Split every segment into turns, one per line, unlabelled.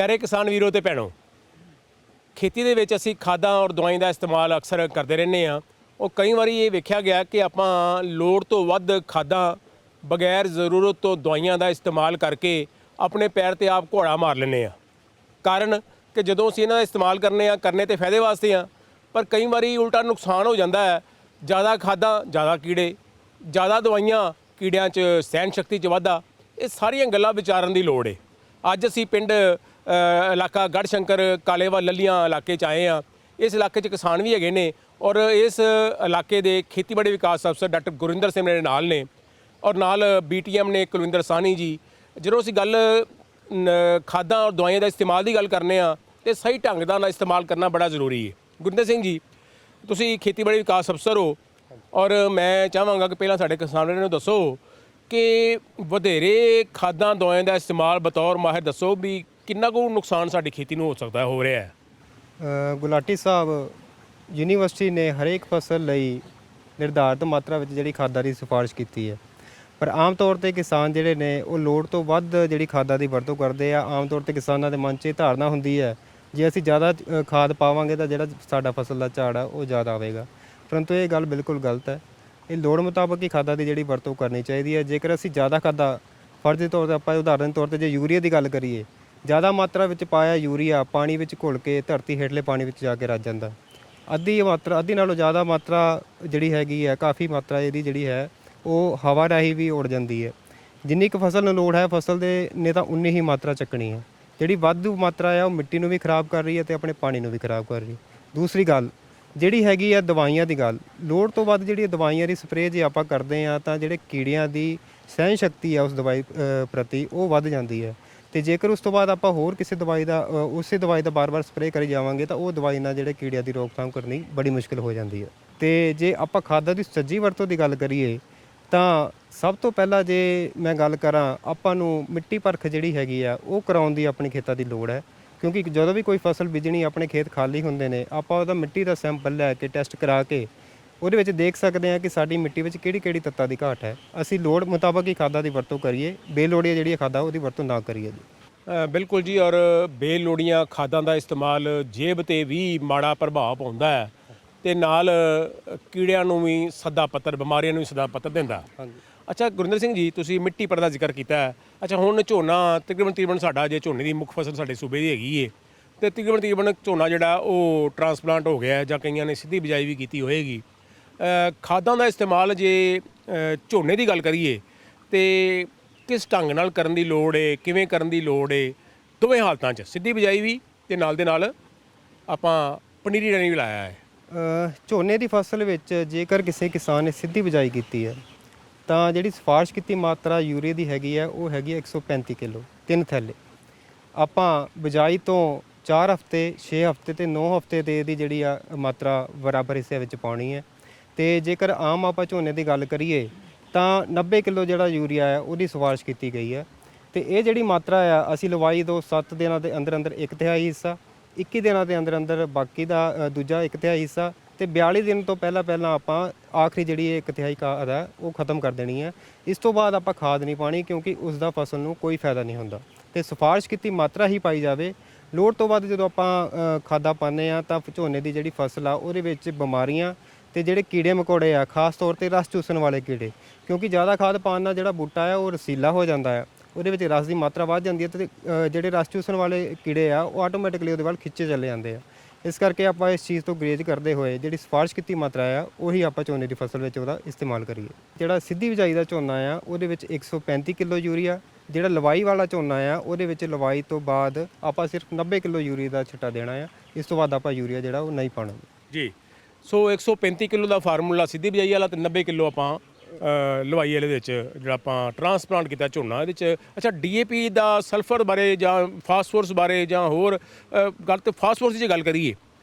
प्यारे किसान वीरों ते भैनों, खेती ਦੇ ਵਿੱਚ ਅਸੀਂ ਖਾਦਾਂ ਔਰ ਦਵਾਈਆਂ ਦਾ ਇਸਤੇਮਾਲ ਅਕਸਰ ਕਰਦੇ ਰਹਿੰਦੇ ਆ। ਉਹ ਕਈ ਵਾਰੀ ਇਹ ਵੇਖਿਆ ਗਿਆ ਕਿ ਆਪਾਂ ਲੋੜ ਤੋਂ ਵੱਧ ਖਾਦਾਂ ਬਗੈਰ ਜ਼ਰੂਰਤ ਤੋਂ ਦਵਾਈਆਂ ਦਾ ਇਸਤੇਮਾਲ ਕਰਕੇ ਆਪਣੇ ਪੈਰ ਤੇ ਆਪ ਘੋੜਾ ਮਾਰ ਲੈਂਦੇ ਆ। ਕਾਰਨ ਕਿ ਜਦੋਂ ਅਸੀਂ ਇਹਨਾਂ ਦਾ ਇਸਤੇਮਾਲ ਕਰਨੇ ਤੇ ਫਾਇਦੇ ਵਾਸਤੇ ਆ, ਪਰ ਕਈ ਵਾਰੀ ਉਲਟਾ ਨੁਕਸਾਨ ਹੋ ਜਾਂਦਾ ਹੈ। ਜ਼ਿਆਦਾ ਖਾਦਾਂ ਜ਼ਿਆਦਾ ਕੀੜੇ, ਜ਼ਿਆਦਾ ਦਵਾਈਆਂ ਕੀੜਿਆਂ 'ਚ ਸਹਿਣ ਸ਼ਕਤੀ 'ਚ ਵਾਧਾ। ਇਹ ਸਾਰੀਆਂ ਗੱਲਾਂ ਵਿਚਾਰਨ ਦੀ ਲੋੜ ਹੈ। ਅੱਜ ਅਸੀਂ ਪਿੰਡ ਇਲਾਕਾ ਗੜ੍ਹਸ਼ੰਕਰ ਕਾਲੇਵਾਲ ਲੱਲੀਆਂ ਇਲਾਕੇ 'ਚ ਆਏ ਆ। ਇਸ ਇਲਾਕੇ 'ਚ ਕਿਸਾਨ ਵੀ ਹੈਗੇ ਨੇ ਔਰ ਇਸ ਇਲਾਕੇ ਦੇ ਖੇਤੀਬਾੜੀ ਵਿਕਾਸ ਅਫਸਰ ਡਾਕਟਰ ਗੁਰਿੰਦਰ ਸਿੰਘ ਮੇਰੇ ਨਾਲ ਨੇ ਔਰ ਨਾਲ BTM ਨੇ ਕੁਲਵਿੰਦਰ ਸਾਹਨੀ ਜੀ। ਜਦੋਂ ਅਸੀਂ ਗੱਲ ਖਾਦਾਂ ਔਰ ਦਵਾਈਆਂ ਦਾ ਇਸਤੇਮਾਲ ਦੀ ਗੱਲ ਕਰਨੇ ਆ ਤੇ ਸਹੀ ਢੰਗ ਦਾ ਇਸਤੇਮਾਲ ਕਰਨਾ ਬੜਾ ਜ਼ਰੂਰੀ ਹੈ। ਗੁਰਿੰਦਰ ਸਿੰਘ ਜੀ, ਤੁਸੀਂ ਖੇਤੀਬਾੜੀ ਵਿਕਾਸ ਅਫਸਰ ਹੋ ਔਰ ਮੈਂ ਚਾਹਾਂਗਾ ਕਿ ਪਹਿਲਾਂ ਸਾਡੇ ਕਿਸਾਨਾਂ ਨੂੰ ਦੱਸੋ ਕਿ ਵਧੇਰੇ ਖਾਦਾਂ ਦਵਾਈਆਂ ਦਾ ਇਸਤੇਮਾਲ ਬਤੌਰ ਮਾਹਿਰ ਦੱਸੋ ਵੀ ਕਿੰਨਾ ਕੁ ਨੁਕਸਾਨ ਸਾਡੀ ਖੇਤੀ ਨੂੰ ਹੋ ਸਕਦਾ ਹੋ ਰਿਹਾ ਹੈ।
ਗੁਲਾਟੀ ਸਾਹਿਬ, ਯੂਨੀਵਰਸਿਟੀ ਨੇ ਹਰੇਕ ਫਸਲ ਲਈ ਨਿਰਧਾਰਿਤ ਮਾਤਰਾ ਵਿੱਚ ਜਿਹੜੀ ਖਾਦਾਂ ਦੀ ਸਿਫਾਰਿਸ਼ ਕੀਤੀ ਹੈ, ਪਰ ਆਮ ਤੌਰ ਤੇ ਕਿਸਾਨ ਜਿਹੜੇ ਨੇ ਉਹ ਲੋੜ ਤੋਂ ਵੱਧ ਜਿਹੜੀ ਖਾਦਾਂ ਦੀ ਵਰਤੋਂ ਕਰਦੇ ਆ। ਆਮ ਤੌਰ ਤੇ ਕਿਸਾਨਾਂ ਦੇ ਮਨ 'ਚ ਇਹ ਧਾਰਨਾ ਹੁੰਦੀ ਹੈ ਜੇ ਅਸੀਂ ਜ਼ਿਆਦਾ ਖਾਦ ਪਾਵਾਂਗੇ ਤਾਂ ਜਿਹੜਾ ਸਾਡਾ ਫਸਲ ਦਾ ਝਾੜ ਆ ਉਹ ਜ਼ਿਆਦਾ ਆਵੇਗਾ, ਪਰੰਤੂ ਇਹ ਗੱਲ ਬਿਲਕੁਲ ਗਲਤ ਹੈ। ਇਹ ਲੋੜ ਮੁਤਾਬਕ ਹੀ ਖਾਦਾਂ ਦੀ ਜਿਹੜੀ ਵਰਤੋਂ ਕਰਨੀ ਚਾਹੀਦੀ ਹੈ। ਜੇਕਰ ਅਸੀਂ ਜ਼ਿਆਦਾ ਖਾਦਾਂ, ਫਰਜ਼ ਦੇ ਤੌਰ 'ਤੇ ਆਪਾਂ ਉਦਾਹਰਨ ਤੌਰ 'ਤੇ ਜੇ ਯੂਰੀਆ ਦੀ ਗੱਲ ਕਰੀਏ, ਜ਼ਿਆਦਾ ਮਾਤਰਾ ਵਿੱਚ ਪਾਇਆ ਯੂਰੀਆ ਪਾਣੀ ਵਿੱਚ ਘੁਲ ਕੇ ਧਰਤੀ ਹੇਠਲੇ ਪਾਣੀ ਵਿੱਚ ਜਾ ਕੇ ਰਚ ਜਾਂਦਾ। ਅੱਧੀ ਨਾਲੋਂ ਜ਼ਿਆਦਾ ਮਾਤਰਾ ਜਿਹੜੀ ਹੈਗੀ ਹੈ, ਕਾਫੀ ਮਾਤਰਾ ਇਹਦੀ ਜਿਹੜੀ ਹੈ ਉਹ ਹਵਾ ਰਾਹੀਂ ਵੀ ਉੜ ਜਾਂਦੀ ਹੈ। ਜਿੰਨੀ ਕੁ ਫਸਲ ਨੂੰ ਲੋੜ ਹੈ, ਫਸਲ ਦੇ ਨੇ ਤਾਂ ਉਨੀ ਹੀ ਮਾਤਰਾ ਚੱਕਣੀ ਹੈ। ਜਿਹੜੀ ਵਾਧੂ ਮਾਤਰਾ ਹੈ ਉਹ ਮਿੱਟੀ ਨੂੰ ਵੀ ਖਰਾਬ ਕਰ ਰਹੀ ਹੈ ਅਤੇ ਆਪਣੇ ਪਾਣੀ ਨੂੰ ਵੀ ਖਰਾਬ ਕਰ ਰਹੀ ਹੈ। ਦੂਸਰੀ ਗੱਲ ਜਿਹੜੀ ਹੈਗੀ ਆ ਦਵਾਈਆਂ ਦੀ ਗੱਲ, ਲੋੜ ਤੋਂ ਵੱਧ ਜਿਹੜੀ ਦਵਾਈਆਂ ਦੀ ਸਪਰੇਅ ਜੇ ਆਪਾਂ ਕਰਦੇ ਹਾਂ ਤਾਂ ਜਿਹੜੇ ਕੀੜਿਆਂ ਦੀ ਸਹਿਣ ਸ਼ਕਤੀ ਆ ਉਸ ਦਵਾਈ ਪ੍ਰਤੀ ਉਹ ਵੱਧ ਜਾਂਦੀ ਹੈ। ਅਤੇ ਜੇਕਰ ਉਸ ਤੋਂ ਬਾਅਦ ਆਪਾਂ ਹੋਰ ਕਿਸੇ ਦਵਾਈ ਦਾ ਉਸੇ ਦਵਾਈ ਦਾ ਬਾਰ-ਬਾਰ ਸਪਰੇਅ ਕਰੀ ਜਾਵਾਂਗੇ ਤਾਂ ਉਹ ਦਵਾਈ ਨਾਲ ਜਿਹੜੇ ਕੀੜਿਆਂ ਦੀ ਰੋਕਥਾਮ ਕਰਨੀ ਬੜੀ ਮੁਸ਼ਕਿਲ ਹੋ ਜਾਂਦੀ ਹੈ। ਅਤੇ ਜੇ ਆਪਾਂ ਖਾਦਾਂ ਦੀ ਸੁਚੱਜੀ ਵਰਤੋਂ ਦੀ ਗੱਲ ਕਰੀਏ ਤਾਂ ਸਭ ਤੋਂ ਪਹਿਲਾਂ ਜੇ ਮੈਂ ਗੱਲ ਕਰਾਂ, ਆਪਾਂ ਨੂੰ ਮਿੱਟੀ ਪਰਖ ਜਿਹੜੀ ਹੈਗੀ ਆ ਉਹ ਕਰਾਉਣ ਦੀ ਆਪਣੀ ਖੇਤਾਂ ਦੀ ਲੋੜ ਹੈ। ਕਿਉਂਕਿ ਜਦੋਂ ਵੀ ਕੋਈ ਫਸਲ ਬੀਜਣੀ, ਆਪਣੇ ਖੇਤ ਖਾਲੀ ਹੁੰਦੇ ਨੇ, ਆਪਾਂ ਉਹਦਾ ਮਿੱਟੀ ਦਾ ਸੈਂਪਲ ਲੈ ਕੇ ਟੈਸਟ ਕਰਾ ਕੇ ਉਹਦੇ ਵਿੱਚ ਦੇਖ ਸਕਦੇ ਹਾਂ ਕਿ ਸਾਡੀ ਮਿੱਟੀ ਵਿੱਚ ਕਿਹੜੀ ਤੱਤਾਂ ਦੀ ਘਾਟ ਹੈ। ਅਸੀਂ ਲੋੜ ਮੁਤਾਬਕ ਹੀ ਖਾਦਾਂ ਦੀ ਵਰਤੋਂ ਕਰੀਏ, ਬੇਲੋੜੀਆਂ ਜਿਹੜੀਆਂ ਖਾਦਾਂ ਉਹਦੀ ਵਰਤੋਂ ਨਾ ਕਰੀਏ ਜੀ।
ਬਿਲਕੁਲ ਜੀ। ਔਰ ਬੇਲੋੜੀਆਂ ਖਾਦਾਂ ਦਾ ਇਸਤੇਮਾਲ ਜੇਬ 'ਤੇ ਵੀ ਮਾੜਾ ਪ੍ਰਭਾਵ ਪਾਉਂਦਾ ਹੈ ਅਤੇ ਨਾਲ ਕੀੜਿਆਂ ਨੂੰ ਵੀ ਸੱਦਾ ਪੱਤਰ, ਬਿਮਾਰੀਆਂ ਨੂੰ ਵੀ ਸੱਦਾ ਪੱਤਰ ਦਿੰਦਾ। ਅੱਛਾ ਗੁਰਿੰਦਰ ਸਿੰਘ ਜੀ, ਤੁਸੀਂ ਮਿੱਟੀ ਪਰਖ ਦਾ ਜ਼ਿਕਰ ਕੀਤਾ ਹੈ। ਅੱਛਾ, ਹੁਣ ਝੋਨਾ ਤਕਰੀਬਨ ਸਾਡਾ ਜੇ ਝੋਨੇ ਦੀ ਮੁੱਖ ਫਸਲ ਸਾਡੇ ਸੂਬੇ ਦੀ ਹੈਗੀ ਹੈ ਅਤੇ ਤਕਰੀਬਨ ਝੋਨਾ ਜਿਹੜਾ ਉਹ ਟਰਾਂਸਪਲਾਂਟ ਹੋ ਗਿਆ ਜਾਂ ਕਈਆਂ ਨੇ ਸਿੱਧੀ ਬਿਜਾਈ ਵੀ ਕੀਤੀ ਹੋਏਗੀ। ਖਾਦਾਂ ਦਾ ਇਸਤੇਮਾਲ ਜੇ ਝੋਨੇ ਦੀ ਗੱਲ ਕਰੀਏ ਤੇ ਕਿਸ ਢੰਗ ਨਾਲ ਕਰਨ ਦੀ ਲੋੜ ਹੈ, ਕਿਵੇਂ ਕਰਨ ਦੀ ਲੋੜ ਹੈ? ਦੋਵੇਂ ਹਾਲਤਾਂ 'ਚ ਸਿੱਧੀ ਬਿਜਾਈ ਵੀ ਅਤੇ ਨਾਲ ਦੇ ਨਾਲ ਆਪਾਂ ਪਨੀਰੀ ਰਾਹੀਂ ਵੀ ਲਾਇਆ ਹੈ।
ਝੋਨੇ ਦੀ ਫਸਲ ਵਿੱਚ ਜੇਕਰ ਕਿਸੇ ਕਿਸਾਨ ਨੇ ਸਿੱਧੀ ਬਿਜਾਈ ਕੀਤੀ ਹੈ ਤਾਂ ਜਿਹੜੀ ਸਿਫਾਰਿਸ਼ ਕੀਤੀ ਮਾਤਰਾ ਯੂਰੀਆ ਦੀ ਹੈਗੀ ਹੈ ਉਹ ਹੈਗੀ 135 ਕਿਲੋ 3 ਥੈਲੇ। ਆਪਾਂ ਬਿਜਾਈ ਤੋਂ 4 ਹਫ਼ਤੇ, 6 ਹਫ਼ਤੇ ਅਤੇ 9 ਹਫ਼ਤੇ 'ਤੇ ਇਹਦੀ ਜਿਹੜੀ ਆ ਮਾਤਰਾ ਬਰਾਬਰ ਹਿੱਸੇ ਵਿੱਚ ਪਾਉਣੀ ਹੈ। ਅਤੇ ਜੇਕਰ ਆਮ ਆਪਾਂ ਝੋਨੇ ਦੀ ਗੱਲ ਕਰੀਏ ਤਾਂ 90 ਕਿਲੋ ਜਿਹੜਾ ਯੂਰੀਆ ਹੈ ਉਹਦੀ ਸਿਫਾਰਿਸ਼ ਕੀਤੀ ਗਈ ਹੈ। ਅਤੇ ਇਹ ਜਿਹੜੀ ਮਾਤਰਾ ਆ ਅਸੀਂ ਲਵਾਈ ਤੋਂ 7 ਦਿਨਾਂ ਦੇ ਅੰਦਰ 1/3 ਹਿੱਸਾ, 21 ਦਿਨਾਂ ਦੇ ਅੰਦਰ ਬਾਕੀ ਦਾ ਦੂਜਾ 1/3 ਹਿੱਸਾ ਅਤੇ 42 ਦਿਨ ਤੋਂ ਪਹਿਲਾਂ ਆਪਾਂ ਆਖਰੀ ਜਿਹੜੀ 1/3 ਖਾਦ ਹੈ ਉਹ ਖਤਮ ਕਰ ਦੇਣੀ ਹੈ। ਇਸ ਤੋਂ ਬਾਅਦ ਆਪਾਂ ਖਾਦ ਨਹੀਂ ਪਾਉਣੀ ਕਿਉਂਕਿ ਉਸ ਦਾ ਫਸਲ ਨੂੰ ਕੋਈ ਫਾਇਦਾ ਨਹੀਂ ਹੁੰਦਾ ਅਤੇ ਸਿਫਾਰਿਸ਼ ਕੀਤੀ ਮਾਤਰਾ ਹੀ ਪਾਈ ਜਾਵੇ। ਲੋੜ ਤੋਂ ਵੱਧ ਜਦੋਂ ਆਪਾਂ ਖਾਦਾਂ ਪਾਉਂਦੇ ਹਾਂ ਤਾਂ ਝੋਨੇ ਦੀ ਜਿਹੜੀ ਫਸਲ ਆ ਉਹਦੇ ਵਿੱਚ ਬਿਮਾਰੀਆਂ ਅਤੇ ਜਿਹੜੇ ਕੀੜੇ ਮਕੌੜੇ ਆ, ਖਾਸ ਤੌਰ 'ਤੇ ਰਸ ਚੂਸਣ ਵਾਲੇ ਕੀੜੇ, ਕਿਉਂਕਿ ਜ਼ਿਆਦਾ ਖਾਦ ਪਾਉਣ ਨਾਲ ਜਿਹੜਾ ਬੂਟਾ ਆ ਉਹ ਰਸੀਲਾ ਹੋ ਜਾਂਦਾ ਹੈ, ਉਹਦੇ ਵਿੱਚ ਰਸ ਦੀ ਮਾਤਰਾ ਵੱਧ ਜਾਂਦੀ ਹੈ ਅਤੇ ਜਿਹੜੇ ਰਸ ਚੂਸਣ ਵਾਲੇ ਕੀੜੇ ਆ ਉਹ ਆਟੋਮੈਟਿਕਲੀ ਉਹਦੇ ਵੱਲ ਖਿੱਚੇ ਚਲੇ ਜਾਂਦੇ ਆ। ਇਸ ਕਰਕੇ ਆਪਾਂ ਇਸ ਚੀਜ਼ ਤੋਂ ਗੁਰੇਜ਼ ਕਰਦੇ ਹੋਏ ਜਿਹੜੀ ਸਿਫਾਰਿਸ਼ ਕੀਤੀ ਮਾਤਰਾ ਆ ਉਹੀ ਆਪਾਂ ਝੋਨੇ ਦੀ ਫਸਲ ਵਿੱਚ ਉਹਦਾ ਇਸਤੇਮਾਲ ਕਰੀਏ। ਜਿਹੜਾ ਸਿੱਧੀ ਬਿਜਾਈ ਦਾ ਝੋਨਾ ਆ ਉਹਦੇ ਵਿੱਚ 135 ਕਿਲੋ ਯੂਰੀਆ, ਜਿਹੜਾ ਲਵਾਈ ਵਾਲਾ ਝੋਨਾ ਆ ਉਹਦੇ ਵਿੱਚ ਲਵਾਈ ਤੋਂ ਬਾਅਦ ਆਪਾਂ ਸਿਰਫ 90 ਕਿਲੋ ਯੂਰੀਆ ਦਾ ਛਿੱਟਾ ਦੇਣਾ ਆ। ਇਸ ਤੋਂ ਬਾਅਦ ਆਪਾਂ ਯੂਰੀਆ ਜਿਹੜਾ ਉਹ ਨਹੀਂ ਪਾਉਣਾ
ਜੀ। ਸੋ 135 ਕਿਲੋ ਦਾ ਫਾਰਮੂਲਾ ਸਿੱਧੀ ਬਿਜਾਈ ਵਾਲਾ ਅਤੇ 90 ਕਿਲੋ ਆਪਾਂ ਲਵਾਈ ਵਾਲੇ ਵਿੱਚ ਜਿਹੜਾ ਆਪਾਂ ਟਰਾਂਸਪਲਾਂਟ ਕੀਤਾ ਝੋਨਾ ਇਹਦੇ 'ਚ। ਅੱਛਾ, DAP ਦਾ ਸਲਫਰ ਬਾਰੇ ਜਾਂ ਫਾਸਫੋਰਸ ਬਾਰੇ ਜਾਂ ਹੋਰ ਗੱਲ, ਤੇ ਫਾਸਫੋਰਸ ਦੀ ਜੇ ਗੱਲ ਕਰੀਏ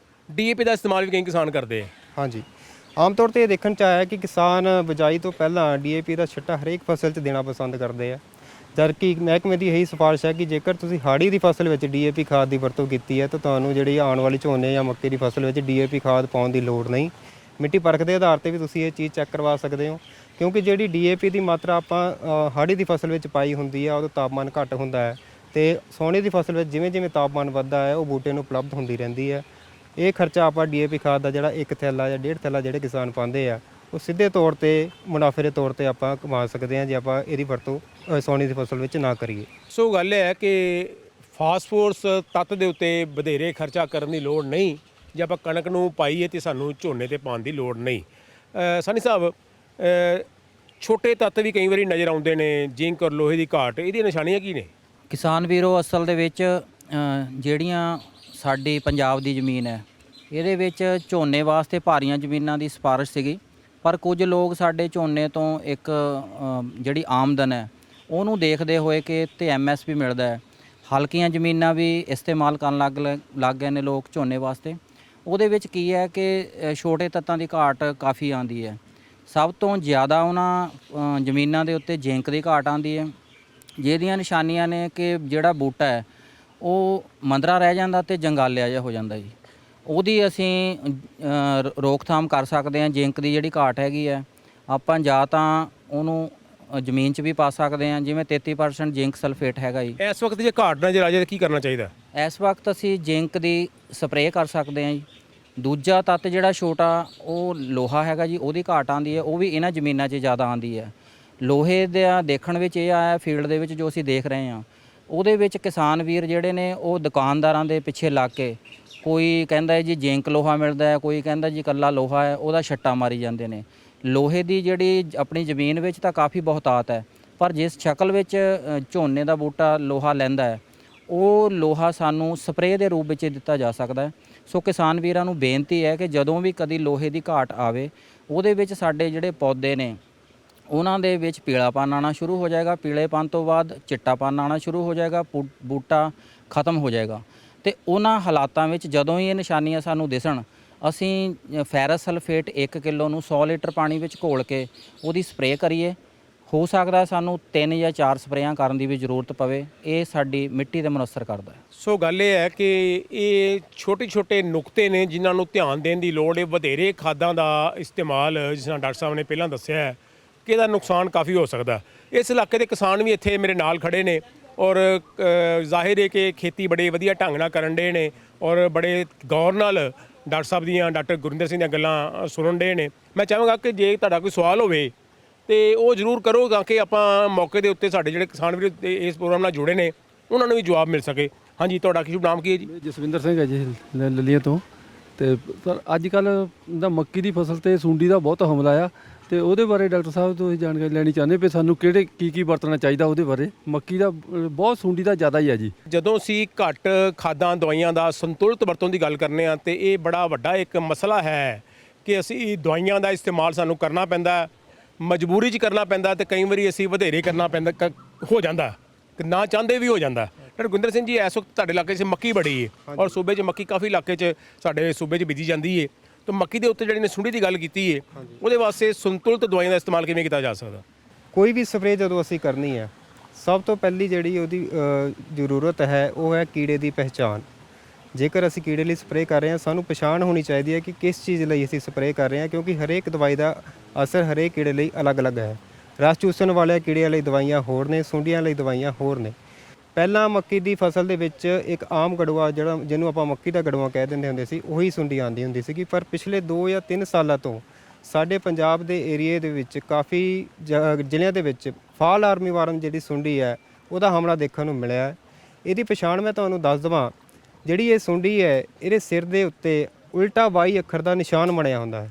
DAP ਦਾ ਇਸਤੇਮਾਲ ਵੀ ਕਈ ਕਿਸਾਨ ਕਰਦੇ ਆ।
ਹਾਂਜੀ, ਆਮ ਤੌਰ 'ਤੇ ਇਹ ਦੇਖਣ 'ਚ ਆਇਆ ਕਿ ਕਿਸਾਨ ਬਿਜਾਈ ਤੋਂ ਪਹਿਲਾਂ DAP ਦਾ ਛਿੱਟਾ ਹਰੇਕ ਫਸਲ 'ਚ ਦੇਣਾ ਪਸੰਦ ਕਰਦੇ ਆ। ਜਦਕਿ ਮਹਿਕਮੇ ਦੀ ਇਹੀ ਸਿਫਾਰਿਸ਼ ਹੈ ਕਿ ਜੇਕਰ ਤੁਸੀਂ ਹਾੜੀ ਦੀ ਫਸਲ ਵਿੱਚ DAP ਖਾਦ ਦੀ ਵਰਤੋਂ ਕੀਤੀ ਹੈ ਤਾਂ ਤੁਹਾਨੂੰ ਜਿਹੜੀ ਆਉਣ ਵਾਲੀ ਝੋਨੇ ਜਾਂ ਮੱਕੇ ਦੀ ਫਸਲ ਵਿੱਚ DAP ਖਾਦ ਪਾਉਣ ਦੀ ਲੋੜ ਨਹੀਂ। ਮਿੱਟੀ ਪਰਖ ਦੇ ਆਧਾਰ 'ਤੇ ਵੀ ਤੁਸੀਂ ਇਹ ਚੀਜ਼ ਚੈੱਕ ਕਰਵਾ ਸਕਦੇ ਹੋ ਕਿਉਂਕਿ ਜਿਹੜੀ DAP ਦੀ ਮਾਤਰਾ ਆਪਾਂ ਹਾੜੀ ਦੀ ਫਸਲ ਵਿੱਚ ਪਾਈ ਹੁੰਦੀ ਆ ਉਦੋਂ ਤਾਪਮਾਨ ਘੱਟ ਹੁੰਦਾ ਹੈ ਤੇ ਸੋਨੇ ਦੀ ਫਸਲ ਵਿੱਚ ਜਿਵੇਂ ਜਿਵੇਂ ਤਾਪਮਾਨ ਵੱਧਦਾ ਹੈ ਉਹ ਬੂਟੇ ਨੂੰ ਉਪਲਬਧ ਹੁੰਦੀ ਰਹਿੰਦੀ ਹੈ। ਇਹ ਖਰਚਾ ਆਪਾਂ ਡੀਏਪੀ ਖਾਦ ਦਾ ਜਿਹੜਾ 1 ਥੈਲਾ ਜਾਂ 1.5 ਥੈਲਾ ਜਿਹੜੇ ਕਿਸਾਨ ਪਾਉਂਦੇ ਆ ਉਹ ਸਿੱਧੇ ਤੌਰ ਤੇ ਮੁਨਾਫੇ ਦੇ ਤੌਰ ਤੇ ਆਪਾਂ ਕਮਾ ਸਕਦੇ ਹਾਂ ਜੇ ਆਪਾਂ ਇਹਦੀ ਵਰਤੋਂ ਸੋਨੇ ਦੀ ਫਸਲ ਵਿੱਚ ਨਾ ਕਰੀਏ।
ਸੋ ਗੱਲ ਇਹ ਹੈ ਕਿ ਫਾਸਫੋਰਸ ਤੱਤ ਦੇ ਉੱਤੇ ਵਧੇਰੇ ਖਰਚਾ ਕਰਨ ਦੀ ਲੋੜ ਨਹੀਂ। ਜੇ ਆਪਾਂ ਕਣਕ ਨੂੰ ਪਾਈਏ ਤੇ ਸਾਨੂੰ ਝੋਨੇ ਤੇ ਪਾਉਣ ਦੀ ਲੋੜ ਨਹੀਂ। ਸਾਨੀ ਸਾਹਿਬ, ਛੋਟੇ ਤੱਤ ਵੀ ਕਈ ਵਾਰੀ ਨਜ਼ਰ ਆਉਂਦੇ ਨੇ, ਜ਼ਿੰਕ ਔਰ ਲੋਹੇ ਦੀ ਘਾਟ, ਇਹਦੀਆਂ ਨਿਸ਼ਾਨੀਆਂ ਕੀ ਨੇ?
ਕਿਸਾਨ ਵੀਰੋ, ਅਸਲ ਦੇ ਵਿੱਚ ਜਿਹੜੀਆਂ ਸਾਡੀ ਪੰਜਾਬ ਦੀ ਜ਼ਮੀਨ ਹੈ ਇਹਦੇ ਵਿੱਚ ਝੋਨੇ ਵਾਸਤੇ ਭਾਰੀਆਂ ਜ਼ਮੀਨਾਂ ਦੀ ਸਿਫਾਰਿਸ਼ ਸੀਗੀ, ਪਰ ਕੁਝ ਲੋਕ ਸਾਡੇ ਝੋਨੇ ਤੋਂ ਇੱਕ ਜਿਹੜੀ ਆਮਦਨ ਹੈ ਉਹਨੂੰ ਦੇਖਦੇ ਹੋਏ ਕਿ ਤੇ ਐਮਐਸਪੀ ਮਿਲਦਾ ਹੈ, ਹਲਕੀਆਂ ਜ਼ਮੀਨਾਂ ਵੀ ਇਸਤੇਮਾਲ ਕਰਨ ਲੱਗ ਗਏ ਨੇ ਲੋਕ ਝੋਨੇ ਵਾਸਤੇ। ਉਹਦੇ ਵਿੱਚ ਕੀ ਹੈ ਕਿ ਛੋਟੇ ਤੱਤਾਂ ਦੀ ਘਾਟ ਕਾਫੀ ਆਉਂਦੀ ਹੈ। ਸਭ ਤੋਂ ਜ਼ਿਆਦਾ ਉਹਨਾਂ ਜ਼ਮੀਨਾਂ ਦੇ ਉੱਤੇ ਜ਼ਿੰਕ ਦੀ ਘਾਟ ਆਉਂਦੀ ਹੈ, ਜਿਹਦੀਆਂ ਨਿਸ਼ਾਨੀਆਂ ਨੇ ਕਿ ਜਿਹੜਾ ਬੂਟਾ ਹੈ ਉਹ ਮੰਦਰਾ ਰਹਿ ਜਾਂਦਾ ਤੇ ਜੰਗਾਲਿਆ ਜਿਹਾ ਹੋ ਜਾਂਦਾ ਜੀ। ਉਹਦੀ ਅਸੀਂ ਰੋਕਥਾਮ ਕਰ ਸਕਦੇ ਹਾਂ। ਜ਼ਿੰਕ ਦੀ ਜਿਹੜੀ ਘਾਟ ਹੈਗੀ ਹੈ, ਆਪਾਂ ਜਾਂ ਤਾਂ ਉਹਨੂੰ ਜ਼ਮੀਨ 'ਚ ਵੀ ਪਾ ਸਕਦੇ ਹਾਂ, ਜਿਵੇਂ 33% ਜ਼ਿੰਕ ਸਲਫੇਟ ਹੈਗਾ ਜੀ।
ਇਸ ਵਕਤ ਜੇ ਘਾਟ ਨਜ਼ਰ ਆ ਜਾਏ ਤਾਂ ਕੀ ਕਰਨਾ ਚਾਹੀਦਾ?
ਇਸ ਵਕਤ ਅਸੀਂ ਜ਼ਿੰਕ ਦੀ ਸਪਰੇਅ ਕਰ ਸਕਦੇ ਹਾਂ ਜੀ। ਦੂਜਾ ਤੱਤ ਜਿਹੜਾ ਛੋਟਾ ਉਹ ਲੋਹਾ ਹੈਗਾ ਜੀ, ਉਹਦੀ ਘਾਟ ਆਉਂਦੀ ਹੈ, ਉਹ ਵੀ ਇਹਨਾਂ ਜ਼ਮੀਨਾਂ 'ਚ ਜ਼ਿਆਦਾ ਆਉਂਦੀ ਹੈ। ਲੋਹੇ ਦਾ ਦੇਖਣ ਵਿੱਚ ਇਹ ਆਇਆ ਫੀਲਡ ਦੇ ਵਿੱਚ ਜੋ ਅਸੀਂ ਦੇਖ ਰਹੇ ਹਾਂ, ਉਹਦੇ ਵਿੱਚ ਕਿਸਾਨ ਵੀਰ ਜਿਹੜੇ ਨੇ ਉਹ ਦੁਕਾਨਦਾਰਾਂ ਦੇ ਪਿੱਛੇ ਲੱਗ ਕੇ, ਕੋਈ ਕਹਿੰਦਾ ਹੈ ਜੀ ਜ਼ਿੰਕ ਲੋਹਾ ਮਿਲਦਾ ਹੈ, ਕੋਈ ਕਹਿੰਦਾ ਜੀ ਇਕੱਲਾ ਲੋਹਾ ਹੈ, ਉਹਦਾ ਛੱਟਾ ਮਾਰੀ ਜਾਂਦੇ ਨੇ। ਲੋਹੇ ਦੀ ਜਿਹੜੀ ਆਪਣੀ ਜ਼ਮੀਨ ਵਿੱਚ ਤਾਂ ਕਾਫੀ ਬਹੁਤਾਤ ਹੈ, ਪਰ ਜਿਸ ਸ਼ਕਲ ਵਿੱਚ ਝੋਨੇ ਦਾ ਬੂਟਾ ਲੋਹਾ ਲੈਂਦਾ ਹੈ ਉਹ ਲੋਹਾ ਸਾਨੂੰ ਸਪਰੇਅ ਦੇ ਰੂਪ ਵਿੱਚ ਦਿੱਤਾ ਜਾ ਸਕਦਾ ਹੈ। ਸੋ ਕਿਸਾਨ ਵੀਰਾਂ ਨੂੰ ਬੇਨਤੀ ਹੈ ਕਿ ਜਦੋਂ ਵੀ ਕਦੀ ਲੋਹੇ ਦੀ ਘਾਟ ਆਵੇ, ਉਹਦੇ ਵਿੱਚ ਸਾਡੇ ਜਿਹੜੇ ਪੌਦੇ ਨੇ ਉਹਨਾਂ ਦੇ ਵਿੱਚ ਪੀਲਾਪਨ ਆਉਣਾ ਸ਼ੁਰੂ ਹੋ ਜਾਏਗਾ। ਪੀਲੇਪਨ ਤੋਂ ਬਾਅਦ ਚਿੱਟਾਪਨ ਆਉਣਾ ਸ਼ੁਰੂ ਹੋ ਜਾਏਗਾ, ਬੂਟਾ ਖਤਮ ਹੋ ਜਾਏਗਾ। ਤੇ ਉਹਨਾਂ ਹਾਲਾਤਾਂ ਵਿੱਚ ਜਦੋਂ ਹੀ ਇਹ ਨਿਸ਼ਾਨੀਆਂ ਸਾਨੂੰ ਦਿਸਣ, ਅਸੀਂ ਫੈਰਸ ਸਲਫੇਟ 1 ਕਿਲੋ ਨੂੰ 100 ਲੀਟਰ ਪਾਣੀ ਵਿੱਚ ਘੋਲ ਕੇ ਉਹਦੀ ਸਪਰੇਅ ਕਰੀਏ। ਹੋ ਸਕਦਾ ਸਾਨੂੰ 3 ਜਾਂ 4 ਸਪਰੇਆਂ ਕਰਨ ਦੀ ਵੀ ਜ਼ਰੂਰਤ ਪਵੇ। ਇਹ ਸਾਡੀ ਮਿੱਟੀ ਤੇ ਮੁਨੱਸਰ ਕਰਦਾ ਹੈ।
ਸੋ ਗੱਲ ਇਹ ਹੈ ਕਿ ਇਹ ਛੋਟੇ ਨੁਕਤੇ ਨੇ ਜਿਨ੍ਹਾਂ ਨੂੰ ਧਿਆਨ ਦੇਣ ਦੀ ਲੋੜ ਹੈ। ਵਧੇਰੇ ਖਾਦਾਂ ਦਾ ਇਸਤੇਮਾਲ, ਜਿਸ ਤਰ੍ਹਾਂ ਡਾਕਟਰ ਸਾਹਿਬ ਨੇ ਪਹਿਲਾਂ ਦੱਸਿਆ ਹੈ ਕਿ ਇਹਦਾ ਨੁਕਸਾਨ ਕਾਫੀ ਹੋ ਸਕਦਾ। ਇਸ ਇਲਾਕੇ ਦੇ ਕਿਸਾਨ ਵੀ ਇੱਥੇ ਮੇਰੇ ਨਾਲ ਖੜੇ ਨੇ ਔਰ ਜ਼ਾਹਿਰ ਹੈ ਕਿ ਖੇਤੀ ਬੜੇ ਵਧੀਆ ਢੰਗ ਨਾਲ ਕਰਨ ਡੇ ਨੇ ਔਰ ਬੜੇ ਗੌਰ ਨਾਲ ਡਾਕਟਰ ਸਾਹਿਬ ਦੀਆਂ, ਡਾਕਟਰ ਗੁਰਿੰਦਰ ਸਿੰਘ ਦੀਆਂ ਗੱਲਾਂ ਸੁਣਨ ਡੇ ਨੇ। ਮੈਂ ਚਾਹਾਂਗਾ ਕਿ ਜੇ ਤੁਹਾਡਾ ਕੋਈ ਸਵਾਲ ਹੋਵੇ ਤੇ ਉਹ ਜ਼ਰੂਰ ਕਰੋ ਤਾਂ ਕਿ ਆਪਾਂ ਮੌਕੇ ਦੇ ਉੱਤੇ ਸਾਡੇ ਜਿਹੜੇ ਕਿਸਾਨ ਵੀਰ ਇਸ ਪ੍ਰੋਗਰਾਮ ਨਾਲ ਜੁੜੇ ਨੇ ਉਹਨਾਂ ਨੂੰ ਵੀ ਜਵਾਬ ਮਿਲ ਸਕੇ। ਹਾਂਜੀ, ਤੁਹਾਡਾ ਕੀ ਸ਼ੁਭ ਨਾਮ ਕੀ ਹੈ ਜੀ?
ਜਸਵਿੰਦਰ ਸਿੰਘ ਹੈ ਜੀ, ਲੱਲੀਆਂ ਤੋਂ। ਤੇ ਸਰ ਅੱਜ ਕੱਲ੍ਹ ਦਾ ਮੱਕੀ ਦੀ ਫਸਲ ਤੇ ਸੁੰਡੀ ਦਾ ਬਹੁਤ ਹਮਲਾ ਆ, ਤੇ ਉਹਦੇ ਬਾਰੇ ਡਾਕਟਰ ਸਾਹਿਬ ਤੋਂ ਅਸੀਂ ਜਾਣਕਾਰੀ ਲੈਣੀ ਚਾਹੁੰਦੇ ਵੀ ਸਾਨੂੰ ਕੀ ਵਰਤਣਾ ਚਾਹੀਦਾ ਉਹਦੇ ਬਾਰੇ। ਮੱਕੀ ਦਾ ਬਹੁਤ ਸੁੰਡੀ ਦਾ ਜ਼ਿਆਦਾ ਹੀ ਆ ਜੀ।
ਜਦੋਂ ਅਸੀਂ ਘੱਟ ਖਾਦਾਂ ਦਵਾਈਆਂ ਦਾ ਸੰਤੁਲਿਤ ਵਰਤੋਂ ਦੀ ਗੱਲ ਕਰਨੇ ਆ ਤੇ ਇਹ ਬੜਾ ਵੱਡਾ ਇੱਕ ਮਸਲਾ ਹੈ ਕਿ ਅਸੀਂ ਦਵਾਈਆਂ ਦਾ ਇਸਤੇਮਾਲ ਸਾਨੂੰ ਕਰਨਾ ਪੈਂਦਾ, ਮਜਬੂਰੀ 'ਚ ਕਰਨਾ ਪੈਂਦਾ, ਤੇ ਕਈ ਵਾਰੀ ਅਸੀਂ ਵਧੇਰੇ ਕਰਨਾ ਪੈਂਦਾ ਹੋ ਜਾਂਦਾ, ਨਾ ਚਾਹੁੰਦੇ ਵੀ ਹੋ ਜਾਂਦਾ। ਡਾਕਟਰ ਗੁਰਿੰਦਰ ਸਿੰਘ ਜੀ, ਇਸ ਵਕਤ ਤੁਹਾਡੇ ਇਲਾਕੇ 'ਚ ਮੱਕੀ ਬੜੀ ਹੈ ਔਰ ਸੂਬੇ 'ਚ ਮੱਕੀ ਕਾਫੀ ਇਲਾਕੇ 'ਚ ਸਾਡੇ ਸੂਬੇ 'ਚ ਬੀਜੀ ਜਾਂਦੀ ਹੈ, ਤਾਂ ਮੱਕੀ ਦੇ ਉੱਤੇ ਜਿਹੜੀ ਨੇ ਸੁੰਡੀ ਦੀ ਗੱਲ ਕੀਤੀ ਹੈ, ਉਹਦੇ ਵਾਸਤੇ ਸੰਤੁਲਿਤ ਦਵਾਈਆਂ ਦਾ ਇਸਤੇਮਾਲ ਕਿਵੇਂ ਕੀਤਾ ਜਾ ਸਕਦਾ?
ਕੋਈ ਵੀ ਸਪਰੇਅ ਜਦੋਂ ਅਸੀਂ ਕਰਨੀ ਹੈ, ਸਭ ਤੋਂ ਪਹਿਲੀ ਜਿਹੜੀ ਉਹਦੀ ਜ਼ਰੂਰਤ ਹੈ ਉਹ ਹੈ ਕੀੜੇ ਦੀ ਪਹਿਚਾਣ। ਜੇਕਰ ਅਸੀਂ ਕੀੜੇ ਲਈ ਸਪਰੇਅ ਕਰ ਰਹੇ ਹਾਂ, ਸਾਨੂੰ ਪਛਾਣ ਹੋਣੀ ਚਾਹੀਦੀ ਹੈ ਕਿ ਕਿਸ ਚੀਜ਼ ਲਈ ਅਸੀਂ ਸਪਰੇਅ ਕਰ ਰਹੇ ਹਾਂ, ਕਿਉਂਕਿ ਹਰੇਕ ਦਵਾਈ ਦਾ ਅਸਰ ਹਰੇਕ ਕੀੜੇ ਲਈ ਅਲੱਗ-ਅਲੱਗ ਹੈ। ਰਸ ਚੂਸਣ ਵਾਲੇ ਕੀੜਿਆਂ ਲਈ ਦਵਾਈਆਂ ਹੋਰ ਨੇ, ਸੁੰਡੀਆਂ ਲਈ ਦਵਾਈਆਂ ਹੋਰ ਨੇ। ਪਹਿਲਾਂ ਮੱਕੀ ਦੀ ਫਸਲ ਦੇ ਵਿੱਚ ਇੱਕ ਆਮ ਗੜਵਾ, ਜਿਹਨੂੰ ਆਪਾਂ ਮੱਕੀ ਦਾ ਗੜਵਾ ਕਹਿ ਦਿੰਦੇ ਹੁੰਦੇ ਸੀ, ਉਹੀ ਸੁੰਡੀ ਆਉਂਦੀ ਹੁੰਦੀ ਸੀਗੀ। ਪਰ ਪਿਛਲੇ 2 ਜਾਂ 3 ਸਾਲਾਂ ਤੋਂ ਸਾਡੇ ਪੰਜਾਬ ਦੇ ਏਰੀਏ ਦੇ ਵਿੱਚ ਕਾਫੀ ਜ਼ਿਲ੍ਹਿਆਂ ਦੇ ਵਿੱਚ ਫਾਲ ਆਰਮੀ ਵਾਰਮ ਜਿਹੜੀ ਸੁੰਡੀ ਹੈ ਉਹਦਾ ਹਮਲਾ ਦੇਖਣ ਨੂੰ ਮਿਲਿਆ। ਇਹਦੀ ਪਛਾਣ ਮੈਂ ਤੁਹਾਨੂੰ ਦੱਸ ਦੇਵਾਂ। ਜਿਹੜੀ ਇਹ ਸੁੰਡੀ ਹੈ, ਇਹਦੇ ਸਿਰ ਦੇ ਉੱਤੇ ਉਲਟਾ ਵਾਈ ਅੱਖਰ ਦਾ ਨਿਸ਼ਾਨ ਬਣਿਆ ਹੁੰਦਾ ਹੈ।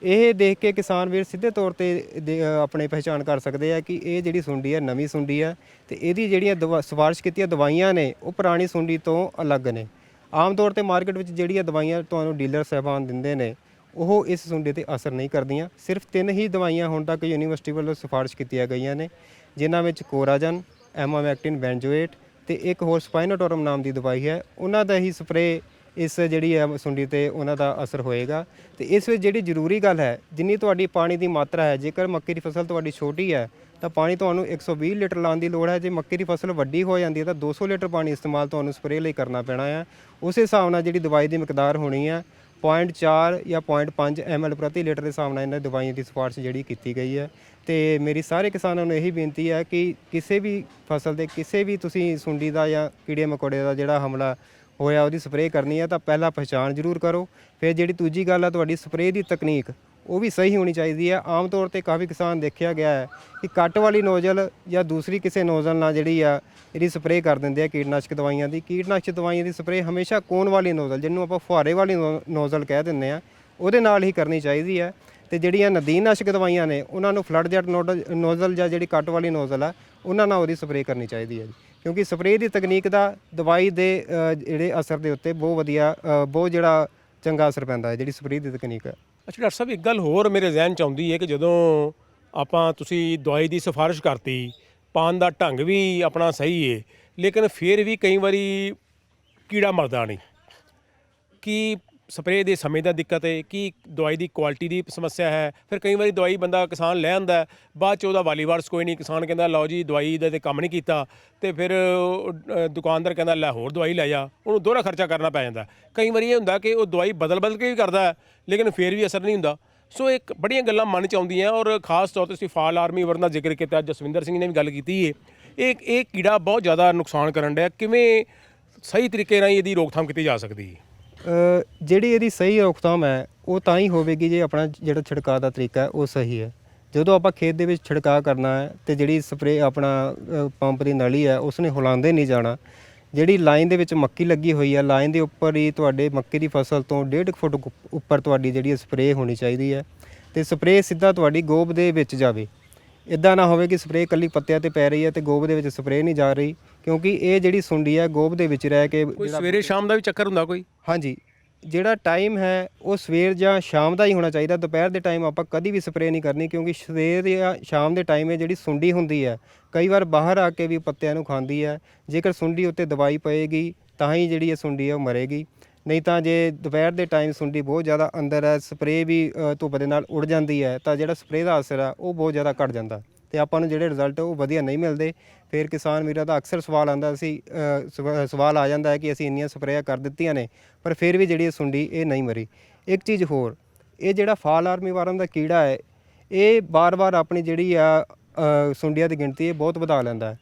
ਇਹ ਦੇਖ ਕੇ ਕਿਸਾਨ ਵੀਰ ਸਿੱਧੇ ਤੌਰ ਤੇ ਆਪਣੇ ਪਹਿਚਾਣ ਕਰ ਸਕਦੇ ਆ ਕਿ ਇਹ ਜਿਹੜੀ ਸੁੰਡੀ ਹੈ ਨਵੀਂ ਸੁੰਡੀ ਹੈ, ਤੇ ਇਹਦੀ ਜਿਹੜੀਆਂ ਸਿਫਾਰਿਸ਼ ਕੀਤੀਆਂ ਦਵਾਈਆਂ ਨੇ ਉਹ ਪੁਰਾਣੀ ਸੁੰਡੀ ਤੋਂ ਅਲੱਗ ਨੇ। ਆਮ ਤੌਰ ਤੇ ਮਾਰਕੀਟ ਵਿੱਚ ਜਿਹੜੀਆਂ ਦਵਾਈਆਂ ਤੁਹਾਨੂੰ ਡੀਲਰ ਸਾਹਿਬਾਨ ਦਿੰਦੇ ਨੇ ਉਹ ਇਸ ਸੁੰਡੀ ਤੇ ਅਸਰ ਨਹੀਂ ਕਰਦੀਆਂ। ਸਿਰਫ 3 ਹੀ ਦਵਾਈਆਂ ਹੁਣ ਤੱਕ ਯੂਨੀਵਰਸਿਟੀ ਵੱਲੋਂ ਸਿਫਾਰਿਸ਼ ਕੀਤੀਆਂ ਗਈਆਂ ਨੇ, ਜਿਨ੍ਹਾਂ ਵਿੱਚ ਕੋਰਾਜਨ, ਐਮਾਮੈਕਟਿਨ, ਬੈਂਜੋਏਟ ਤੇ ਇੱਕ ਹੋਰ ਸਪਾਈਨੋਟੋਰਮ ਨਾਮ ਦੀ ਦਵਾਈ ਹੈ। ਉਹਨਾਂ ਦਾ ਹੀ ਸਪਰੇਅ ਇਸ ਜਿਹੜੀ ਹੈ ਸੁੰਡੀ ਤੇ ਉਹਨਾਂ ਦਾ ਅਸਰ ਹੋਏਗਾ। ਤੇ ਇਸ ਵਿੱਚ ਜਿਹੜੀ ਜ਼ਰੂਰੀ ਗੱਲ ਹੈ, ਜਿੰਨੀ ਤੁਹਾਡੀ ਪਾਣੀ ਦੀ ਮਾਤਰਾ ਹੈ, ਜੇਕਰ ਮੱਕੀ ਦੀ ਫਸਲ ਤੁਹਾਡੀ ਛੋਟੀ ਹੈ ਤਾਂ ਪਾਣੀ ਤੁਹਾਨੂੰ 120 ਲੀਟਰ ਲਾਉਣ ਦੀ ਲੋੜ ਹੈ। ਜੇ ਮੱਕੀ ਦੀ ਫਸਲ ਵੱਡੀ ਹੋ ਜਾਂਦੀ ਹੈ ਤਾਂ 200 ਲੀਟਰ ਪਾਣੀ ਇਸਤੇਮਾਲ ਤੁਹਾਨੂੰ ਸਪਰੇਅ ਲਈ ਕਰਨਾ ਪੈਣਾ ਹੈ। ਉਸ ਹਿਸਾਬ ਨਾਲ ਜਿਹੜੀ ਦਵਾਈ ਦੀ ਮਿਕਦਾਰ ਹੋਣੀ ਹੈ, 0.4 ਜਾਂ 0.5 ml ਪ੍ਰਤੀ ਲੀਟਰ ਦੇ ਹਿਸਾਬ ਨਾਲ ਇਹਨਾਂ ਦਵਾਈਆਂ ਦੀ ਸਿਫਾਰਿਸ਼ ਜਿਹੜੀ ਕੀਤੀ ਗਈ ਹੈ। ਤੇ ਮੇਰੀ ਸਾਰੇ ਕਿਸਾਨਾਂ ਨੂੰ ਇਹੀ ਬੇਨਤੀ ਹੈ ਕਿ ਕਿਸੇ ਵੀ ਫਸਲ ਦੇ ਕਿਸੇ ਵੀ ਤੁਸੀਂ ਸੁੰਡੀ ਦਾ ਜਾਂ ਕੀੜੇ ਮਕੌੜੇ ਦਾ ਜਿਹੜਾ ਹਮਲਾ ਹੋਇਆ ਉਹਦੀ ਸਪਰੇਅ ਕਰਨੀ ਹੈ ਤਾਂ ਪਹਿਲਾਂ ਪਹਿਚਾਣ ਜ਼ਰੂਰ ਕਰੋ। ਫਿਰ ਜਿਹੜੀ ਦੂਜੀ ਗੱਲ ਆ ਤੁਹਾਡੀ ਸਪਰੇਅ ਦੀ ਤਕਨੀਕ ਉਹ ਵੀ ਸਹੀ ਹੋਣੀ ਚਾਹੀਦੀ ਹੈ। ਆਮ ਤੌਰ ਤੇ ਕਾਫੀ ਕਿਸਾਨ ਦੇਖਿਆ ਗਿਆ ਹੈ ਕਿ ਕੱਟ ਵਾਲੀ ਨੋਜ਼ਲ ਜਾਂ ਦੂਸਰੀ ਕਿਸੇ ਨੋਜ਼ਲ ਨਾਲ ਜਿਹੜੀ ਆ ਇਹਦੀ ਸਪਰੇਅ ਕਰ ਦਿੰਦੇ ਆ ਕੀਟਨਾਸ਼ਕ ਦਵਾਈਆਂ ਦੀ। ਕੀਟਨਾਸ਼ਕ ਦਵਾਈਆਂ ਦੀ ਸਪਰੇਅ ਹਮੇਸ਼ਾ ਕੋਨ ਵਾਲੀ ਨੋਜ਼ਲ, ਜਿਹਨੂੰ ਆਪਾਂ ਫੁਹਾਰੇ ਵਾਲੀ ਨੋਜ਼ਲ ਕਹਿ ਦਿੰਦੇ ਆ, ਉਹਦੇ ਨਾਲ ਹੀ ਕਰਨੀ ਚਾਹੀਦੀ ਹੈ। ਤੇ ਜਿਹੜੀਆਂ ਨਦੀਨਨਾਸ਼ਕ ਦਵਾਈਆਂ ਨੇ ਉਹਨਾਂ ਨੂੰ ਫਲੱਡ ਜੈਟ ਨੋਜ਼ਲ ਜਾਂ ਜਿਹੜੀ ਕੱਟ ਵਾਲੀ ਨੋਜ਼ਲ ਆ ਉਹਨਾਂ ਨਾਲ ਉਹਦੀ ਸਪਰੇਅ ਕਰਨੀ ਚਾਹੀਦੀ ਹੈ ਜੀ। ਕਿਉਂਕਿ ਸਪਰੇਅ ਦੀ ਤਕਨੀਕ ਦਾ ਦਵਾਈ ਦੇ ਜਿਹੜੇ ਅਸਰ ਦੇ ਉੱਤੇ ਬਹੁਤ ਵਧੀਆ ਬਹੁਤ ਜਿਹੜਾ ਚੰਗਾ ਅਸਰ ਪੈਂਦਾ ਹੈ ਜਿਹੜੀ ਸਪਰੇਅ ਦੀ ਤਕਨੀਕ ਹੈ।
ਅੱਛਾ ਡਾਕਟਰ ਸਾਹਿਬ, ਇੱਕ ਗੱਲ ਹੋਰ ਮੇਰੇ ਜ਼ਿਹਨ 'ਚ ਆਉਂਦੀ ਹੈ ਕਿ ਜਦੋਂ ਆਪਾਂ ਤੁਸੀਂ ਦਵਾਈ ਦੀ ਸਿਫਾਰਿਸ਼ ਕਰਤੀ, ਪਾਉਣ ਦਾ ਢੰਗ ਵੀ ਆਪਣਾ ਸਹੀ ਹੈ, ਲੇਕਿਨ ਫਿਰ ਵੀ ਕਈ ਵਾਰੀ ਕੀੜਾ ਮਰਦਾ ਨਹੀਂ। ਕੀ ਸਪਰੇਅ ਦੇ ਸਮੇਂ ਦਾ ਦਿੱਕਤ ਹੈ, ਕੀ ਦਵਾਈ ਦੀ ਕੁਆਲਿਟੀ ਦੀ ਸਮੱਸਿਆ ਹੈ? ਫਿਰ ਕਈ ਵਾਰੀ ਦਵਾਈ ਬੰਦਾ ਕਿਸਾਨ ਲੈ ਆਉਂਦਾ, ਬਾਅਦ 'ਚ ਉਹਦਾ ਵਾਲੀਵਾਰਸ ਕੋਈ ਨਹੀਂ, ਕਿਸਾਨ ਕਹਿੰਦਾ ਲਓ ਜੀ ਦਵਾਈ ਦਾ ਤੇ ਕੰਮ ਨਹੀਂ ਕੀਤਾ, ਤੇ ਫਿਰ ਦੁਕਾਨਦਾਰ ਕਹਿੰਦਾ ਲੈ ਹੋਰ ਦਵਾਈ ਲੈ ਜਾ, ਉਹਨੂੰ ਦੋਹਰਾ ਖਰਚਾ ਕਰਨਾ ਪੈ ਜਾਂਦਾ। ਕਈ ਵਾਰੀ ਇਹ ਹੁੰਦਾ ਕਿ ਉਹ ਦਵਾਈ ਬਦਲ ਕੇ ਵੀ ਕਰਦਾ ਲੇਕਿਨ ਫਿਰ ਵੀ ਅਸਰ ਨਹੀਂ ਹੁੰਦਾ। ਸੋ ਇੱਕ ਬੜੀਆਂ ਗੱਲਾਂ ਮਨ 'ਚ ਆਉਂਦੀਆਂ ਔਰ ਖਾਸ ਤੌਰ 'ਤੇ ਤੁਸੀਂ ਫਾਲ ਆਰਮੀ ਵਰਡ ਦਾ ਜ਼ਿਕਰ ਕੀਤਾ, ਜਸਵਿੰਦਰ ਸਿੰਘ ਨੇ ਵੀ ਗੱਲ ਕੀਤੀ ਹੈ। ਇਹ ਕੀੜਾ ਬਹੁਤ ਜ਼ਿਆਦਾ ਨੁਕਸਾਨ ਕਰਨ ਡਿਆ, ਕਿਵੇਂ ਸਹੀ ਤਰੀਕੇ ਨਾਲ ਇਹਦੀ ਰੋਕਥਾਮ ਕੀਤੀ ਜਾ ਸਕਦੀ ਹੈ?
ਜਿਹੜੀ ਇਹਦੀ ਸਹੀ ਰੋਕਥਾਮ ਹੈ ਉਹ ਤਾਂ ਹੀ ਹੋਵੇਗੀ ਜੇ ਆਪਣਾ ਜਿਹੜਾ ਛਿੜਕਾਅ ਦਾ ਤਰੀਕਾ ਹੈ ਉਹ ਸਹੀ ਹੈ। ਜਦੋਂ ਆਪਾਂ ਖੇਤ ਦੇ ਵਿੱਚ ਛਿੜਕਾਅ ਕਰਨਾ ਹੈ ਤੇ ਜਿਹੜੀ ਸਪਰੇਅ ਆਪਣਾ ਪੰਪ ਦੀ ਨਲੀ ਹੈ ਉਸ ਨੇ ਹਿਲਾਉਂਦੇ ਨਹੀਂ ਜਾਣਾ। ਜਿਹੜੀ ਲਾਈਨ ਦੇ ਵਿੱਚ ਮੱਕੀ ਲੱਗੀ ਹੋਈ ਹੈ, ਲਾਈਨ ਦੇ ਉੱਪਰ ਹੀ ਤੁਹਾਡੇ ਮੱਕੀ ਦੀ ਫਸਲ ਤੋਂ 1.5 ਫੁੱਟ ਉੱਪਰ ਤੁਹਾਡੀ ਜਿਹੜੀ ਸਪਰੇਅ ਹੋਣੀ ਚਾਹੀਦੀ ਹੈ ਤੇ ਸਪਰੇਅ ਸਿੱਧਾ ਤੁਹਾਡੀ ਗੋਬ ਦੇ ਵਿੱਚ ਜਾਵੇ। ਇੱਦਾਂ ਨਾ ਹੋਵੇ ਕਿ ਸਪਰੇਅ ਇਕੱਲੀ ਪੱਤਿਆਂ ਤੇ ਪੈ ਰਹੀ ਹੈ ਤੇ ਗੋਬ ਦੇ ਵਿੱਚ ਸਪਰੇਅ ਨਹੀਂ ਜਾ ਰਹੀ, ਕਿਉਂਕਿ ਇਹ ਜਿਹੜੀ ਸੁੰਡੀ ਹੈ ਗੋਬ ਦੇ ਵਿੱਚ ਰਹਿ ਕੇ
ਕੋਈ ਸਵੇਰੇ ਸ਼ਾਮ ਦਾ ਵੀ ਚੱਕਰ ਹੁੰਦਾ ਕੋਈ?
ਹਾਂਜੀ, ਜਿਹੜਾ ਟਾਈਮ ਹੈ ਉਹ ਸਵੇਰ ਜਾਂ ਸ਼ਾਮ ਦਾ ਹੀ ਹੋਣਾ ਚਾਹੀਦਾ। ਦੁਪਹਿਰ ਦੇ ਟਾਈਮ ਆਪਾਂ ਕਦੀ ਵੀ ਸਪਰੇਅ ਨਹੀਂ ਕਰਨੀ, ਕਿਉਂਕਿ ਸਵੇਰ ਜਾਂ ਸ਼ਾਮ ਦੇ ਟਾਈਮ ਇਹ ਜਿਹੜੀ ਸੁੰਡੀ ਹੁੰਦੀ ਹੈ ਕਈ ਵਾਰ ਬਾਹਰ ਆ ਕੇ ਵੀ ਪੱਤਿਆਂ ਨੂੰ ਖਾਂਦੀ ਹੈ। ਜੇਕਰ ਸੁੰਡੀ ਉੱਤੇ ਦਵਾਈ ਪਏਗੀ ਤਾਂ ਹੀ ਜਿਹੜੀ ਇਹ ਸੁੰਡੀ ਹੈ ਉਹ ਮਰੇਗੀ, ਨਹੀਂ ਤਾਂ ਜੇ ਦੁਪਹਿਰ ਦੇ ਟਾਈਮ ਸੁੰਡੀ ਬਹੁਤ ਜ਼ਿਆਦਾ ਅੰਦਰ ਹੈ, ਸਪਰੇਅ ਵੀ ਧੁੱਪ ਦੇ ਨਾਲ ਉੜ ਜਾਂਦੀ ਹੈ ਤਾਂ ਜਿਹੜਾ ਸਪਰੇਅ ਦਾ ਅਸਰ ਆ ਉਹ ਬਹੁਤ ਜ਼ਿਆਦਾ ਘਟ ਜਾਂਦਾ ਤੇ ਆਪਾਂ ਨੂੰ ਜਿਹੜੇ ਰਿਜ਼ਲਟ ਉਹ ਵਧੀਆ ਨਹੀਂ ਮਿਲਦੇ। ਫਿਰ ਕਿਸਾਨ ਵੀਰਾਂ ਦਾ ਅਕਸਰ ਸਵਾਲ ਆਉਂਦਾ ਸਵਾਲ ਆ ਜਾਂਦਾ ਹੈ ਕਿ ਅਸੀਂ ਇੰਨੀਆਂ ਸਪਰੇਆਂ ਕਰ ਦਿੱਤੀਆਂ ਨੇ ਪਰ ਫਿਰ ਵੀ ਜਿਹੜੀ ਸੁੰਡੀ ਇਹ ਨਹੀਂ ਮਰੀ। ਇੱਕ ਚੀਜ਼ ਹੋਰ, ਇਹ ਜਿਹੜਾ ਫਾਲ ਆਰਮੀ ਵਾਰਮ ਦਾ ਕੀੜਾ ਹੈ ਇਹ ਬਾਰ-ਬਾਰ ਆਪਣੀ ਜਿਹੜੀ ਆ ਸੁੰਡੀਆਂ ਦੀ ਗਿਣਤੀ ਇਹ ਬਹੁਤ ਵਧਾ ਲੈਂਦਾ ਹੈ।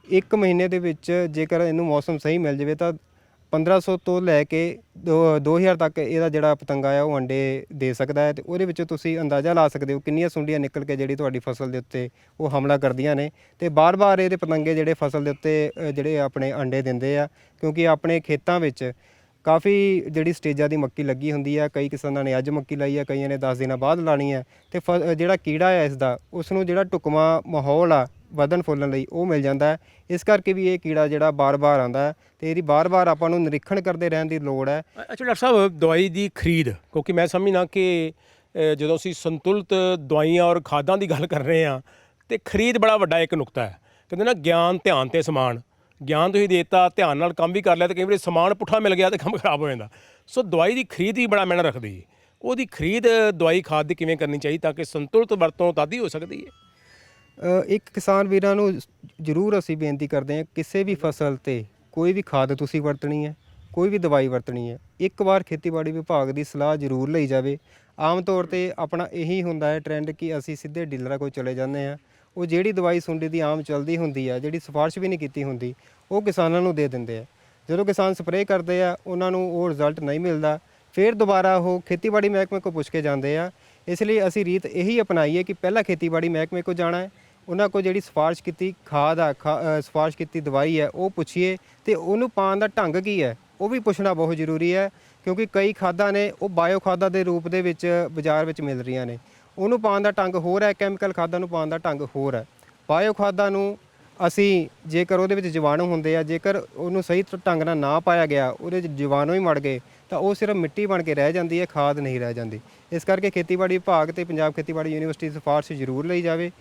ਇੱਕ ਮਹੀਨੇ ਦੇ ਵਿੱਚ ਜੇਕਰ ਇਹਨੂੰ ਮੌਸਮ ਸਹੀ ਮਿਲ ਜਾਵੇ ਤਾਂ 1500 ਤੋਂ ਲੈ ਕੇ 2000 ਤੱਕ ਇਹਦਾ ਜਿਹੜਾ ਪਤੰਗਾ ਆ ਉਹ ਅੰਡੇ ਦੇ ਸਕਦਾ ਹੈ ਤੇ ਉਹਦੇ ਵਿੱਚੋਂ ਤੁਸੀਂ ਅੰਦਾਜ਼ਾ ਲਾ ਸਕਦੇ ਹੋ ਕਿੰਨੀਆਂ ਸੁੰਡੀਆਂ ਨਿਕਲ ਕੇ ਜਿਹੜੀ ਤੁਹਾਡੀ ਫਸਲ ਦੇ ਉੱਤੇ ਉਹ ਹਮਲਾ ਕਰਦੀਆਂ ਨੇ। ਤੇ ਬਾਰ-ਬਾਰ ਇਹਦੇ ਪਤੰਗੇ ਜਿਹੜੇ ਫਸਲ ਦੇ ਉੱਤੇ ਜਿਹੜੇ ਆਪਣੇ ਅੰਡੇ ਦਿੰਦੇ ਆ, ਕਿਉਂਕਿ ਆਪਣੇ ਖੇਤਾਂ ਵਿੱਚ ਕਾਫੀ ਜਿਹੜੀ ਸਟੇਜਾਂ ਦੀ ਮੱਕੀ ਲੱਗੀ ਹੁੰਦੀ ਆ। ਕਈ ਕਿਸਾਨਾਂ ਨੇ ਅੱਜ ਮੱਕੀ ਲਾਈ ਆ, ਕਈਆਂ ਨੇ 10 ਦਿਨਾਂ ਬਾਅਦ ਲਾਣੀ ਆ ਤੇ ਜਿਹੜਾ ਕੀੜਾ ਹੈ ਇਸ ਦਾ ਉਸ ਨੂੰ ਜਿਹੜਾ ਢੁਕਵਾਂ ਮਾਹੌਲ ਆ ਵਧਣ ਫੁੱਲਣ ਲਈ ਉਹ ਮਿਲ ਜਾਂਦਾ ਹੈ। ਇਸ ਕਰਕੇ ਵੀ ਇਹ ਕੀੜਾ ਜਿਹੜਾ ਬਾਰ-ਬਾਰ ਆਉਂਦਾ ਹੈ ਤੇ ਇਹਦੀ ਬਾਰ-ਬਾਰ ਆਪਾਂ ਨੂੰ ਨਿਰੀਖਣ ਕਰਦੇ ਰਹਿਣ ਦੀ ਲੋੜ ਹੈ।
ਅੱਛਾ ਡਾਕਟਰ ਸਾਹਿਬ, ਦਵਾਈ ਦੀ ਖਰੀਦ, ਕਿਉਂਕਿ ਮੈਂ ਸਮਝਣਾ ਕਿ ਜਦੋਂ ਅਸੀਂ ਸੰਤੁਲਿਤ ਦਵਾਈਆਂ ਔਰ ਖਾਦਾਂ ਦੀ ਗੱਲ ਕਰ ਰਹੇ ਹਾਂ ਤੇ ਖਰੀਦ ਬੜਾ ਵੱਡਾ ਇੱਕ ਨੁਕਤਾ ਹੈ। ਕਹਿੰਦੇ ਨਾ ਗਿਆਨ ਧਿਆਨ ਤੇ ਸਮਾਨ, ਗਿਆਨ ਤੁਸੀਂ ਦੇਤਾ, ਧਿਆਨ ਨਾਲ ਕੰਮ ਵੀ ਕਰ ਲਿਆ ਤੇ ਕਈ ਵਾਰੀ ਸਮਾਨ ਪੁੱਠਾ ਮਿਲ ਗਿਆ ਤੇ ਕੰਮ ਖਰਾਬ ਹੋ ਜਾਂਦਾ। ਸੋ ਦਵਾਈ ਦੀ ਖਰੀਦ ਵੀ ਬੜਾ ਮਾਇਨਾ ਰੱਖਦੀ ਹੈ। ਉਹਦੀ ਖਰੀਦ ਦਵਾਈ ਖਾਦ ਦੀ ਕਿਵੇਂ ਕਰਨੀ ਚਾਹੀਦੀ ਤਾਂ ਕਿ ਸੰਤੁਲਿਤ ਵਰਤੋਂ ਤਦ ਹੀ ਹੋ ਸਕਦੀ ਹੈ?
ਇੱਕ ਕਿਸਾਨ ਵੀਰਾਂ ਨੂੰ ਜ਼ਰੂਰ ਅਸੀਂ ਬੇਨਤੀ ਕਰਦੇ ਹਾਂ, ਕਿਸੇ ਵੀ ਫਸਲ ਤੇ ਕੋਈ ਵੀ ਖਾਦ ਤੁਸੀਂ ਵਰਤਣੀ ਹੈ, ਕੋਈ ਵੀ ਦਵਾਈ ਵਰਤਣੀ ਹੈ, ਇੱਕ ਵਾਰ ਖੇਤੀਬਾੜੀ ਵਿਭਾਗ ਦੀ ਸਲਾਹ ਜ਼ਰੂਰ ਲਈ ਜਾਵੇ। ਆਮ ਤੌਰ ਤੇ ਆਪਣਾ ਇਹੀ ਹੁੰਦਾ ਹੈ ਟ੍ਰੈਂਡ ਕਿ ਅਸੀਂ ਸਿੱਧੇ ਡੀਲਰਾਂ ਕੋਲ ਚਲੇ ਜਾਂਦੇ ਹਾਂ, ਉਹ ਜਿਹੜੀ ਦਵਾਈ ਸੁੰਡੀ ਦੀ ਆਮ ਚੱਲਦੀ ਹੁੰਦੀ ਆ, ਜਿਹੜੀ ਸਿਫਾਰਿਸ਼ ਵੀ ਨਹੀਂ ਕੀਤੀ ਹੁੰਦੀ, ਉਹ ਕਿਸਾਨਾਂ ਨੂੰ ਦੇ ਦਿੰਦੇ ਆ। ਜਦੋਂ ਕਿਸਾਨ ਸਪਰੇਅ ਕਰਦੇ ਆ ਉਹਨਾਂ ਨੂੰ ਉਹ ਰਿਜ਼ਲਟ ਨਹੀਂ ਮਿਲਦਾ, ਫਿਰ ਦੁਬਾਰਾ ਉਹ ਖੇਤੀਬਾੜੀ ਮਹਿਕਮੇ ਕੋਲ ਪੁੱਛ ਕੇ ਜਾਂਦੇ ਆ। ਇਸ ਲਈ ਅਸੀਂ ਰੀਤ ਇਹੀ ਅਪਣਾਈਏ ਕਿ ਪਹਿਲਾਂ ਖੇਤੀਬਾੜੀ ਮਹਿਕਮੇ ਕੋਲ ਜਾਣਾ ਹੈ, ਉਹਨਾਂ ਕੋਲ ਜਿਹੜੀ ਸਿਫਾਰਿਸ਼ ਕੀਤੀ ਖਾਦ ਆ ਸਿਫਾਰਿਸ਼ ਕੀਤੀ ਦਵਾਈ ਹੈ ਉਹ ਪੁੱਛੀਏ ਤੇ ਉਹਨੂੰ ਪਾਉਣ ਦਾ ਢੰਗ ਕੀ ਹੈ ਉਹ ਵੀ ਪੁੱਛਣਾ ਬਹੁਤ ਜ਼ਰੂਰੀ ਹੈ। ਕਿਉਂਕਿ ਕਈ ਖਾਦਾਂ ਨੇ ਉਹ ਬਾਇਓ ਖਾਦਾਂ ਦੇ ਰੂਪ ਦੇ ਵਿੱਚ ਬਾਜ਼ਾਰ ਵਿੱਚ ਮਿਲ ਰਹੀਆਂ ਨੇ, ਉਹਨੂੰ ਪਾਉਣ ਦਾ ਢੰਗ ਹੋਰ ਹੈ, ਕੈਮੀਕਲ ਖਾਦਾਂ ਨੂੰ ਪਾਉਣ ਦਾ ਢੰਗ ਹੋਰ ਹੈ। ਬਾਇਓ ਖਾਦਾਂ ਨੂੰ ਅਸੀਂ ਜੇਕਰ ਉਹਦੇ ਵਿੱਚ ਜੀਵਾਣੂ ਹੁੰਦੇ ਆ, ਜੇਕਰ ਉਹਨੂੰ ਸਹੀ ਢੰਗ ਨਾਲ ਨਾ ਪਾਇਆ ਗਿਆ, ਉਹਦੇ 'ਚ ਜੀਵਾਣੂ ਹੀ ਮੜ ਗਏ ਤਾਂ ਉਹ ਸਿਰਫ ਮਿੱਟੀ ਬਣ ਕੇ ਰਹਿ ਜਾਂਦੀ ਹੈ, ਖਾਦ ਨਹੀਂ ਰਹਿ ਜਾਂਦੀ। ਇਸ ਕਰਕੇ ਖੇਤੀਬਾੜੀ ਵਿਭਾਗ ਤੇ ਪੰਜਾਬ ਖੇਤੀਬਾੜੀ ਯੂਨੀਵਰਸਿਟੀ ਸਿਫਾਰਿਸ਼ ਜ਼ਰੂਰ ਲਈ ਜਾਵੇ,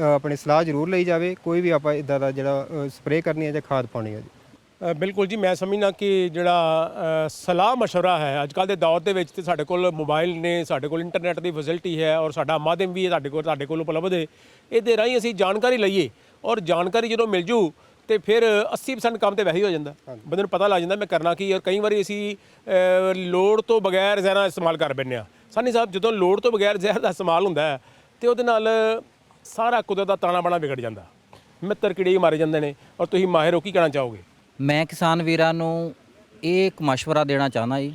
ਆਪਣੀ ਸਲਾਹ ਜ਼ਰੂਰ ਲਈ ਜਾਵੇ ਕੋਈ ਵੀ ਆਪਾਂ ਇੱਦਾਂ ਦਾ ਜਿਹੜਾ ਸਪਰੇਅ ਕਰਨੀ ਹੈ ਜਾਂ ਖਾਦ ਪਾਉਣੀ ਹੈ ਜੀ।
ਬਿਲਕੁਲ ਜੀ, ਮੈਂ ਸਮਝਣਾ ਕਿ ਜਿਹੜਾ ਸਲਾਹ ਮਸ਼ਵਰਾ ਹੈ ਅੱਜ ਕੱਲ੍ਹ ਦੇ ਦੌਰ ਦੇ ਵਿੱਚ ਤੇ ਸਾਡੇ ਕੋਲ ਮੋਬਾਈਲ ਨੇ, ਸਾਡੇ ਕੋਲ ਇੰਟਰਨੈਟ ਦੀ ਫੈਸਿਲਿਟੀ ਹੈ ਔਰ ਸਾਡਾ ਮਾਧਿਅਮ ਵੀ ਤੁਹਾਡੇ ਕੋਲ ਉਪਲਬਧ ਹੈ। ਇਹਦੇ ਰਾਹੀਂ ਅਸੀਂ ਜਾਣਕਾਰੀ ਲਈਏ ਔਰ ਜਾਣਕਾਰੀ ਜਦੋਂ ਮਿਲ ਜੂ ਤੇ ਫਿਰ 80% ਕੰਮ ਤੇ ਵੈਸੇ ਹੀ ਹੋ ਜਾਂਦਾ, ਬੰਦੇ ਨੂੰ ਪਤਾ ਲੱਗ ਜਾਂਦਾ ਮੈਂ ਕਰਨਾ ਕੀ। ਔਰ ਕਈ ਵਾਰੀ ਅਸੀਂ ਲੋੜ ਤੋਂ ਬਗੈਰ ਜ਼ਹਿਰਾਂ ਇਸਤੇਮਾਲ ਕਰ ਬੈਠਦੇ ਹਾਂ। ਸਾਨੀ ਸਾਹਿਬ, ਜਦੋਂ ਲੋੜ ਤੋਂ ਬਗੈਰ ਜ਼ਹਿਰ ਦਾ ਇਸਤੇਮਾਲ ਹੁੰਦਾ ਹੈ ਤੇ ਉਹਦੇ ਨਾਲ ਸਾਰਾ ਕੁਦਰਤ ਦਾ ਤਾਣਾ ਬਾਣਾ ਵਿਗੜ ਜਾਂਦਾ, ਮਿੱਤਰ ਕੀੜੇ ਹੀ ਮਾਰੇ ਜਾਂਦੇ ਨੇ। ਔਰ ਤੁਸੀਂ ਮਾਹਿਰ ਹੋ, ਕੀ ਕਹਿਣਾ ਚਾਹੋਗੇ?
ਮੈਂ ਕਿਸਾਨ ਵੀਰਾਂ ਨੂੰ ਇਹ ਇੱਕ ਮਸ਼ਵਰਾ ਦੇਣਾ ਚਾਹੁੰਦਾ ਜੀ।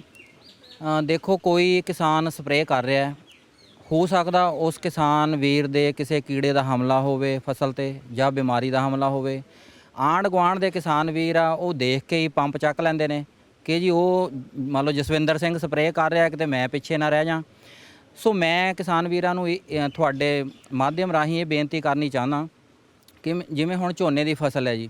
ਦੇਖੋ, ਕੋਈ ਕਿਸਾਨ ਸਪਰੇਅ ਕਰ ਰਿਹਾ ਹੈ, ਹੋ ਸਕਦਾ ਉਸ ਕਿਸਾਨ ਵੀਰ ਦੇ ਕਿਸੇ ਕੀੜੇ ਦਾ ਹਮਲਾ ਹੋਵੇ ਫਸਲ ਤੇ ਜਾਂ ਬਿਮਾਰੀ ਦਾ ਹਮਲਾ ਹੋਵੇ। ਆਂਢ ਗੁਆਂਢ ਦੇ ਕਿਸਾਨ ਵੀਰ ਆ, ਉਹ ਦੇਖ ਕੇ ਹੀ ਪੰਪ ਚੱਕ ਲੈਂਦੇ ਨੇ ਕਿ ਜੀ ਉਹ ਮੰਨ ਲਓ ਜਸਵਿੰਦਰ ਸਿੰਘ ਸਪਰੇਅ ਕਰ ਰਿਹਾ ਕਿਤੇ ਮੈਂ ਪਿੱਛੇ ਨਾ ਰਹਿ ਜਾ। ਸੋ ਮੈਂ ਕਿਸਾਨ ਵੀਰਾਂ ਨੂੰ ਤੁਹਾਡੇ ਮਾਧਿਅਮ ਰਾਹੀਂ ਇਹ ਬੇਨਤੀ ਕਰਨੀ ਚਾਹੁੰਦਾ ਕਿ ਜਿਵੇਂ ਹੁਣ ਝੋਨੇ ਦੀ ਫਸਲ ਹੈ ਜੀ,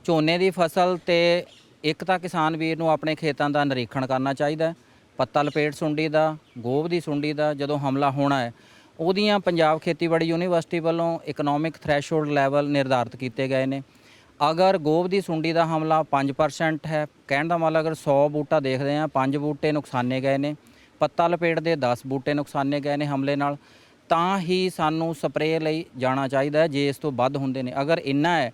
ਝੋਨੇ ਦੀ ਫਸਲ ਤੇ ਇੱਕ ਤਾਂ ਕਿਸਾਨ ਵੀਰ ਨੂੰ ਆਪਣੇ ਖੇਤਾਂ ਦਾ ਨਿਰੀਖਣ ਕਰਨਾ ਚਾਹੀਦਾ। ਪੱਤਾ ਲਪੇਟ ਸੁੰਡੀ ਦਾ, ਗੋਭ ਦੀ ਸੁੰਡੀ ਦਾ ਜਦੋਂ ਹਮਲਾ ਹੋਣਾ ਹੈ, ਉਹਦੀਆਂ ਪੰਜਾਬ ਖੇਤੀਬਾੜੀ ਯੂਨੀਵਰਸਿਟੀ ਵੱਲੋਂ ਇਕਨੋਮਿਕ ਥ੍ਰੈਸ਼ਹੋਲਡ ਲੈਵਲ ਨਿਰਧਾਰਿਤ ਕੀਤੇ ਗਏ ਨੇ। ਅਗਰ ਗੋਭ ਦੀ ਸੁੰਡੀ ਦਾ ਹਮਲਾ 5% ਹੈ, ਕਹਿਣ ਦਾ ਮਤਲਬ ਅਗਰ 100 ਬੂਟਾ ਦੇਖਦੇ ਹਾਂ 5 ਬੂਟੇ ਨੁਕਸਾਨੇ ਗਏ ਨੇ, ਪੱਤਾ ਲਪੇਟ ਦੇ 10 ਬੂਟੇ ਨੁਕਸਾਨੇ ਗਏ ਨੇ ਹਮਲੇ ਨਾਲ, ਤਾਂ ਹੀ ਸਾਨੂੰ ਸਪਰੇਅ ਲਈ ਜਾਣਾ ਚਾਹੀਦਾ ਹੈ। ਜੇ ਇਸ ਤੋਂ ਵੱਧ ਹੁੰਦੇ ਨੇ, ਅਗਰ ਇੰਨਾ ਹੈ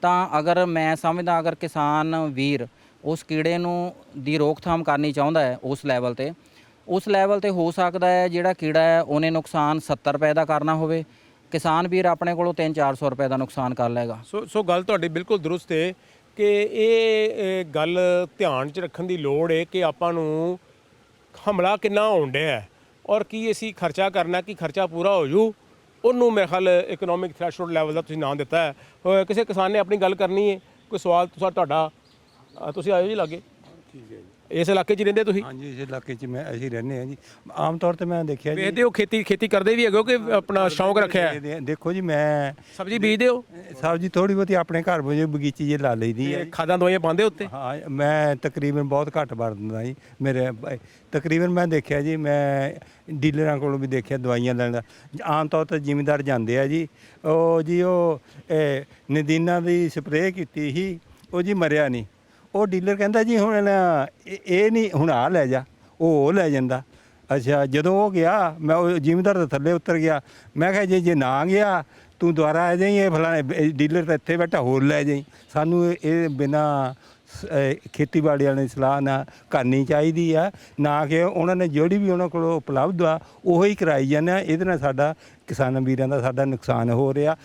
ਤਾਂ ਅਗਰ ਮੈਂ ਸਮਝਦਾ ਅਗਰ ਕਿਸਾਨ ਵੀਰ ਉਸ ਕੀੜੇ ਨੂੰ ਦੀ ਰੋਕਥਾਮ ਕਰਨੀ ਚਾਹੁੰਦਾ ਹੈ ਉਸ ਲੈਵਲ ਤੇ ਹੋ ਸਕਦਾ ਹੈ ਜਿਹੜਾ ਕੀੜਾ ਹੈ ਉਹਨੇ ਨੁਕਸਾਨ 70 ਰੁਪਏ ਦਾ ਕਰਨਾ ਹੋਵੇ, ਕਿਸਾਨ ਵੀਰ ਆਪਣੇ ਕੋਲੋਂ 300-400 ਰੁਪਏ ਦਾ ਨੁਕਸਾਨ ਕਰ ਲਏਗਾ।
ਸੋ ਗੱਲ ਤੁਹਾਡੀ ਬਿਲਕੁਲ ਦਰੁਸਤ ਹੈ ਕਿ ਇਹ ਗੱਲ ਧਿਆਨ 'ਚ ਰੱਖਣ ਦੀ ਲੋੜ ਹੈ ਕਿ ਆਪਾਂ ਨੂੰ ਹਮਲਾ ਕਿੰਨਾ ਹੋਣ ਡਿਆ ਹੈ ਔਰ ਕੀ ਅਸੀਂ ਖਰਚਾ ਕਰਨਾ, ਕਿ ਖਰਚਾ ਪੂਰਾ ਹੋ ਜੂ। ਉਹਨੂੰ ਮੇਰੇ ਖਿਆਲ ਇਕਨੋਮਿਕ ਥ੍ਰੈਸ਼ਹੋਲਡ ਲੈਵਲ ਦਾ ਤੁਸੀਂ ਨਾਂ ਦਿੱਤਾ ਹੈ। ਕਿਸੇ ਕਿਸਾਨ ਨੇ ਆਪਣੀ ਗੱਲ ਕਰਨੀ ਹੈ, ਕੋਈ ਸਵਾਲ ਤੁਹਾਡਾ? ਤੁਸੀਂ ਆਇਓ ਜੀ ਲਾਗੇ।
ਠੀਕ ਹੈ ਜੀ।
ਇਸ ਇਲਾਕੇ 'ਚ ਹੀ ਰਹਿੰਦੇ ਤੁਸੀਂ?
ਹਾਂਜੀ, ਇਸ ਇਲਾਕੇ 'ਚ ਅਸੀਂ ਰਹਿੰਦੇ ਹਾਂ ਜੀ। ਆਮ ਤੌਰ ਤੇ ਮੈਂ ਦੇਖਿਆ ਜੀ,
ਵੇਖਦੇ ਹੋ ਖੇਤੀ ਕਰਦੇ ਵੀ ਹੈਗੇ ਹੋ ਕਿ ਆਪਣਾ ਸ਼ੌਂਕ ਰੱਖਿਆ ਹੈ?
ਦੇਖੋ ਜੀ, ਮੈਂ
ਸਬਜ਼ੀ ਬੀਜਦੇ ਹੋ?
ਸਬਜ਼ੀ ਥੋੜੀ ਬਹੁਤੀ ਆਪਣੇ ਘਰ ਬਗੀਚੀ ਜੇ ਲਾ ਲਈਦੀ ਹੈ।
ਖਾਦਾਂ ਦਵਾਈਆਂ ਪਾਉਂਦੇ ਉੱਤੇ?
ਹਾਂ, ਮੈਂ ਤਕਰੀਬਨ ਬਹੁਤ ਘੱਟ ਵਰਤਦਾ ਜੀ। ਮੇਰੇ ਤਕਰੀਬਨ ਮੈਂ ਦੇਖਿਆ ਜੀ, ਮੈਂ ਡੀਲਰਾਂ ਕੋਲੋਂ ਵੀ ਦੇਖਿਆ ਦਵਾਈਆਂ ਲੈਣ ਦਾ। ਆਮ ਤੌਰ ਤੇ ਜ਼ਿਮੀਂਦਾਰ ਜਾਂਦੇ ਆ ਜੀ, ਉਹ ਨਦੀਨਾਂ ਦੀ ਸਪਰੇਅ ਕੀਤੀ ਸੀ, ਉਹ ਜੀ ਮਰਿਆ ਨਹੀਂ। ਉਹ ਡੀਲਰ ਕਹਿੰਦਾ ਜੀ ਹੁਣ ਇਹ ਨਹੀਂ, ਹੁਣ ਆ ਲੈ ਜਾ, ਉਹ ਲੈ ਜਾਂਦਾ। ਅੱਛਾ, ਜਦੋਂ ਉਹ ਗਿਆ, ਮੈਂ ਉਹ ਜ਼ਿਮੀਂਦਾਰ ਦੇ ਥੱਲੇ ਉਤਰ ਗਿਆ। ਮੈਂ ਕਿਹਾ ਜੇ ਨਾ ਗਿਆ ਤੂੰ ਦੁਬਾਰਾ ਆ ਜਾਈਂ, ਇਹ ਫਲਾਣੇ ਡੀਲਰ ਤਾਂ ਇੱਥੇ ਬੈਠਾ, ਹੋਰ ਲੈ ਜਾਈਂ। ਸਾਨੂੰ ਇਹ ਬਿਨਾਂ ਖੇਤੀਬਾੜੀ ਵਾਲਿਆਂ ਦੀ ਸਲਾਹ ਨਾ ਕਰਨੀ ਚਾਹੀਦੀ ਆ, ਨਾ ਕਿ ਉਹਨਾਂ ਨੇ ਜਿਹੜੀ ਵੀ ਉਹਨਾਂ ਕੋਲ ਉਪਲਬਧ ਆ ਉਹੀ ਹੀ ਕਰਾਈ ਜਾਂਦੇ ਆ। ਇਹਦੇ ਨਾਲ ਸਾਡਾ ਕਿਸਾਨਾਂ ਵੀਰਾਂ ਦਾ ਸਾਡਾ ਨੁਕਸਾਨ ਹੋ ਰਿਹਾ,